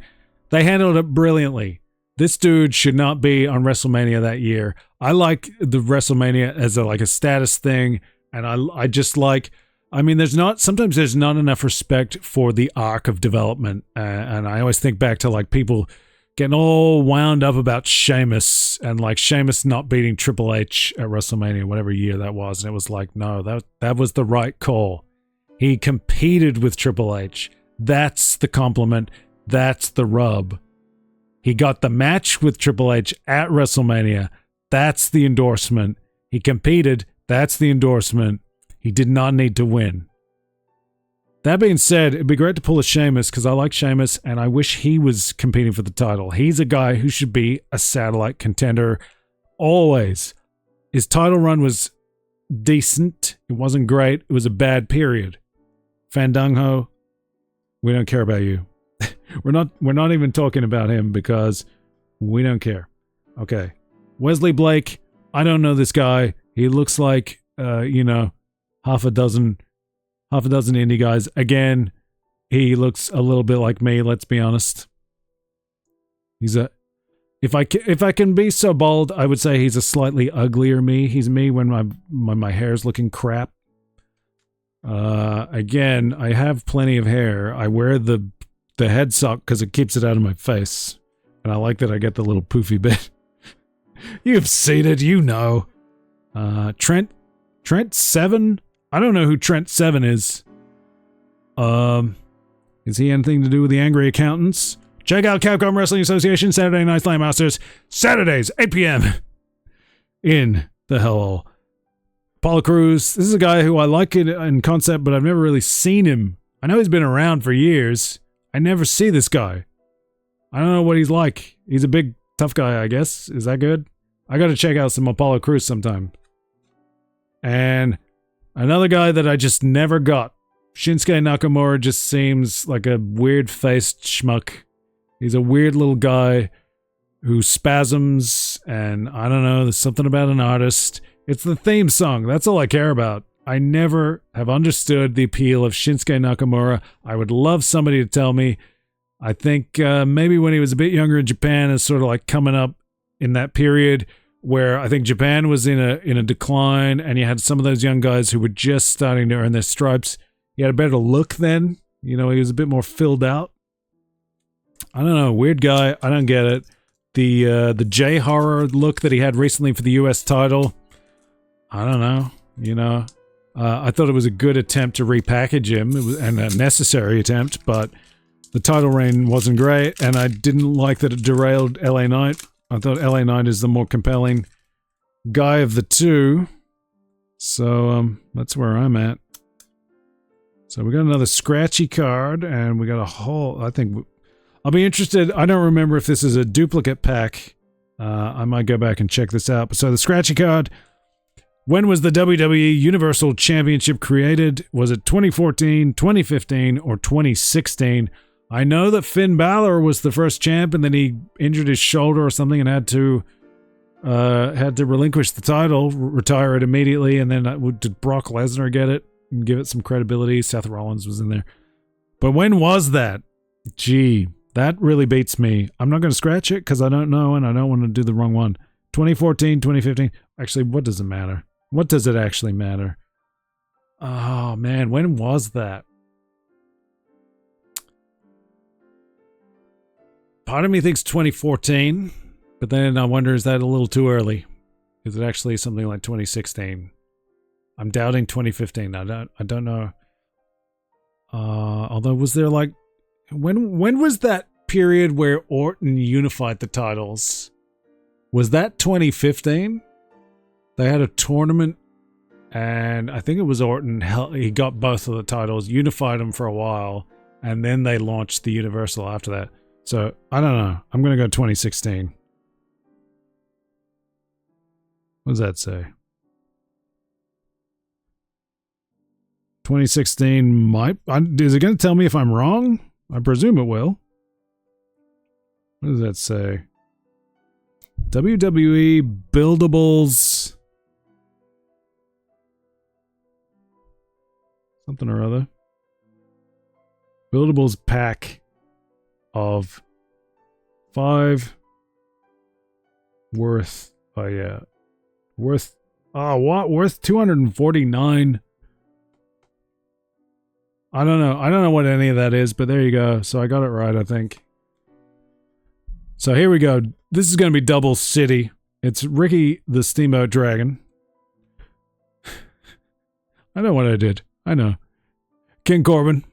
They handled it brilliantly. This dude should not be on WrestleMania that year. I like the WrestleMania as a status thing, and I just like. I mean, sometimes there's not enough respect for the arc of development, and I always think back to people getting all wound up about Sheamus and Sheamus not beating Triple H at WrestleMania, whatever year that was, and it was no, that was the right call. He competed with Triple H. That's the compliment. That's the rub. He got the match with Triple H at WrestleMania. That's the endorsement. He competed. That's the endorsement. He did not need to win. That being said, it'd be great to pull a Sheamus because I like Sheamus and I wish he was competing for the title. He's a guy who should be a satellite contender always. His title run was decent. It wasn't great. It was a bad period. Fandango, we don't care about you. We're not even talking about him because we don't care. Okay. Wesley Blake, I don't know this guy. He looks like half a dozen indie guys. Again, he looks a little bit like me, let's be honest. If I can be so bold, I would say he's a slightly uglier me. He's me when my hair's looking crap. Again, I have plenty of hair. I wear the head sock because it keeps it out of my face. And I like that I get the little poofy bit. You've seen it, you know. Trent Seven? I don't know who Trent Seven is. Is he anything to do with the Angry Accountants? Check out Capcom Wrestling Association Saturday Night Slam Masters, Saturdays, 8 p.m. in the Hellhole. Apollo Crews, this is a guy who I like in concept, but I've never really seen him. I know he's been around for years. I never see this guy. I don't know what he's like. He's a big, tough guy, I guess. Is that good? I got to check out some Apollo Crews sometime. And another guy that I just never got. Shinsuke Nakamura just seems like a weird-faced schmuck. He's a weird little guy who spasms, and I don't know, there's something about an artist. It's the theme song. That's all I care about. I never have understood the appeal of Shinsuke Nakamura. I would love somebody to tell me. I think maybe when he was a bit younger in Japan is sort of like coming up in that period where I think Japan was in a decline, and you had some of those young guys who were just starting to earn their stripes. He had a better look then. You know, he was a bit more filled out. I don't know, weird guy. I don't get it. The J-horror look that he had recently for the U.S. title, I don't know. You know, I thought it was a good attempt to repackage him, and a necessary attempt, but the title reign wasn't great, and I didn't like that it derailed LA Knight. I thought LA Knight is the more compelling guy of the two. So, that's where I'm at. So we got another scratchy card, and we got a whole, I think, I'll be interested. I don't remember if this is a duplicate pack. I might go back and check this out. So the scratchy card, when was the WWE Universal Championship created? Was it 2014, 2015, or 2016? I know that Finn Balor was the first champ, and then he injured his shoulder or something and had to relinquish the title, retire it immediately, and then did Brock Lesnar get it and give it some credibility? Seth Rollins was in there. But when was that? Gee, that really beats me. I'm not going to scratch it because I don't know, and I don't want to do the wrong one. 2014, 2015. Actually, what does it matter? What does it actually matter? Oh, man, when was that? Part of me thinks 2014, but then I wonder, is that a little too early? Is it actually something like 2016? I'm doubting 2015. I don't know. Although, was there like, when was that period where Orton unified the titles? Was that 2015? They had a tournament, and I think it was Orton. He got both of the titles, unified them for a while, and then they launched the Universal after that. So, I don't know. I'm going to go 2016. What does that say? 2016 might... Is it going to tell me if I'm wrong? I presume it will. What does that say? WWE Buildables... something or other. Buildables pack of 5 worth... oh yeah. Worth... oh, what? Worth 249... I don't know. I don't know what any of that is, but there you go. So I got it right, I think. So here we go. This is going to be Double City. It's Ricky the Steamboat Dragon. I know what I did. I know. King Corbin.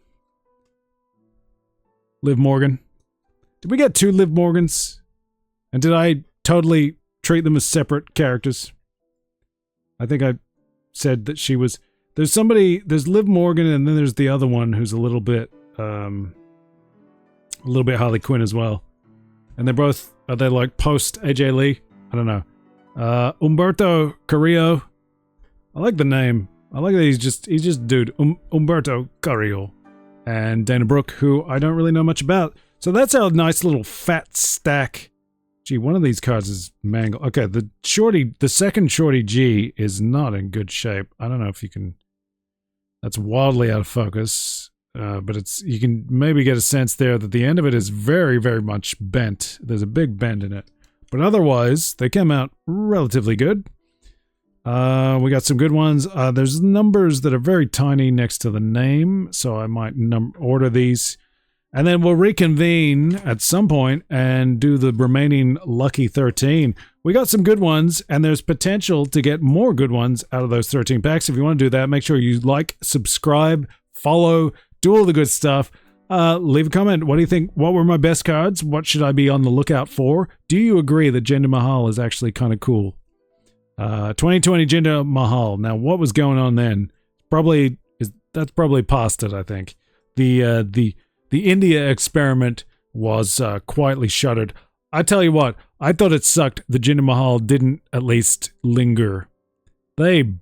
Liv Morgan. Did we get 2 Liv Morgans? And did I totally treat them as separate characters? I think I said that she was... there's Liv Morgan, and then there's the other one who's a little bit Harley Quinn as well. And they're both, are they like post AJ Lee? I don't know. Humberto Carrillo. I like the name. I like that he's just dude. Humberto Carrillo. And Dana Brooke, who I don't really know much about. So that's our nice little fat stack. Gee, one of these cards is mangled. Okay, the second Shorty G is not in good shape. I don't know if you can... that's wildly out of focus. But you can maybe get a sense there that the end of it is very, very much bent. There's a big bend in it. But otherwise, they came out relatively good. We got some good ones. There's numbers that are very tiny next to the name, so I might order these. And then we'll reconvene at some point and do the remaining Lucky 13. We got some good ones, and there's potential to get more good ones out of those 13 packs. If you want to do that, make sure you like, subscribe, follow, do all the good stuff. Leave a comment. What do you think? What were my best cards? What should I be on the lookout for? Do you agree that Jinder Mahal is actually kind of cool? 2020 Jinder Mahal. Now, what was going on then? That's probably past it, I think. The India experiment was quietly shuttered. I tell you what, I thought it sucked that Jinder Mahal didn't at least linger. They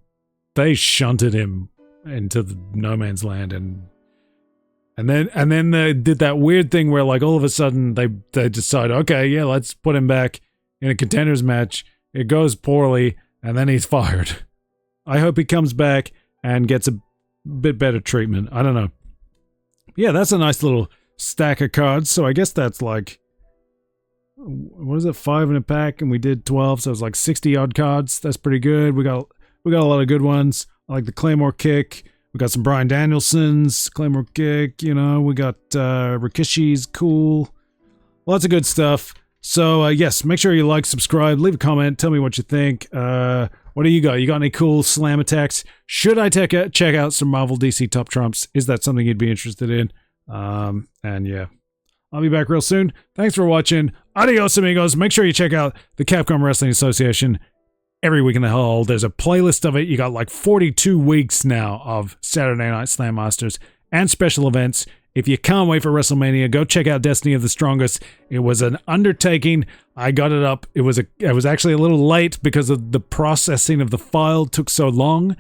shunted him into the no man's land, and then they did that weird thing where, like, all of a sudden they decide, okay, yeah, let's put him back in a contenders match. It goes poorly, and then he's fired. I hope he comes back and gets a bit better treatment. I don't know. Yeah, that's a nice little stack of cards. So I guess that's like, what is it, 5 in a pack, and we did 12, so it's like 60 odd cards. That's pretty good. We got a lot of good ones. I like the Claymore kick. We got some Bryan Danielson's Claymore kick. You know, we got Rikishi's cool. Lots of good stuff. So yes, make sure you like, subscribe, leave a comment, tell me what you think. What do you got? You got any cool slam attacks? Should I check out some Marvel DC Top Trumps? Is that something you'd be interested in? And yeah, I'll be back real soon. Thanks for watching. Adios, amigos. Make sure you check out the Capcom Wrestling Association every week in the Hellhole. There's a playlist of it. You got like 42 weeks now of Saturday Night Slam Masters and special events. If you can't wait for WrestleMania, go check out Destiny of the Strongest. It was an undertaking. I got it up. It was actually a little late because of the processing of the file took so long,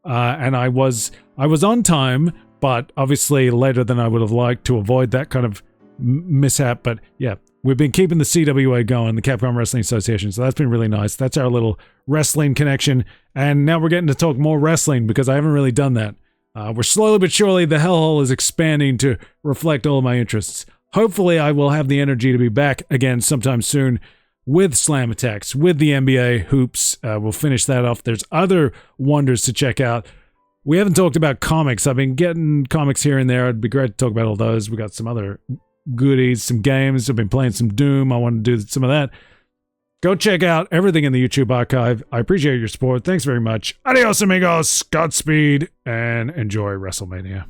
and I was on time, but obviously later than I would have liked to avoid that kind of mishap. But yeah, we've been keeping the CWA going, the Capcom Wrestling Association, so that's been really nice. That's our little wrestling connection, and now we're getting to talk more wrestling because I haven't really done that. We're slowly but surely, the Hellhole is expanding to reflect all of my interests. Hopefully I will have the energy to be back again sometime soon with Slam Attacks, with the NBA hoops. We'll finish that off. There's other wonders to check out. We haven't talked about comics. I've been getting comics here and there. It'd be great to talk about all those. We got some other goodies, some games. I've been playing some Doom. I want to do some of that. Go check out everything in the YouTube archive. I appreciate your support. Thanks very much. Adios, amigos. Godspeed, and enjoy WrestleMania.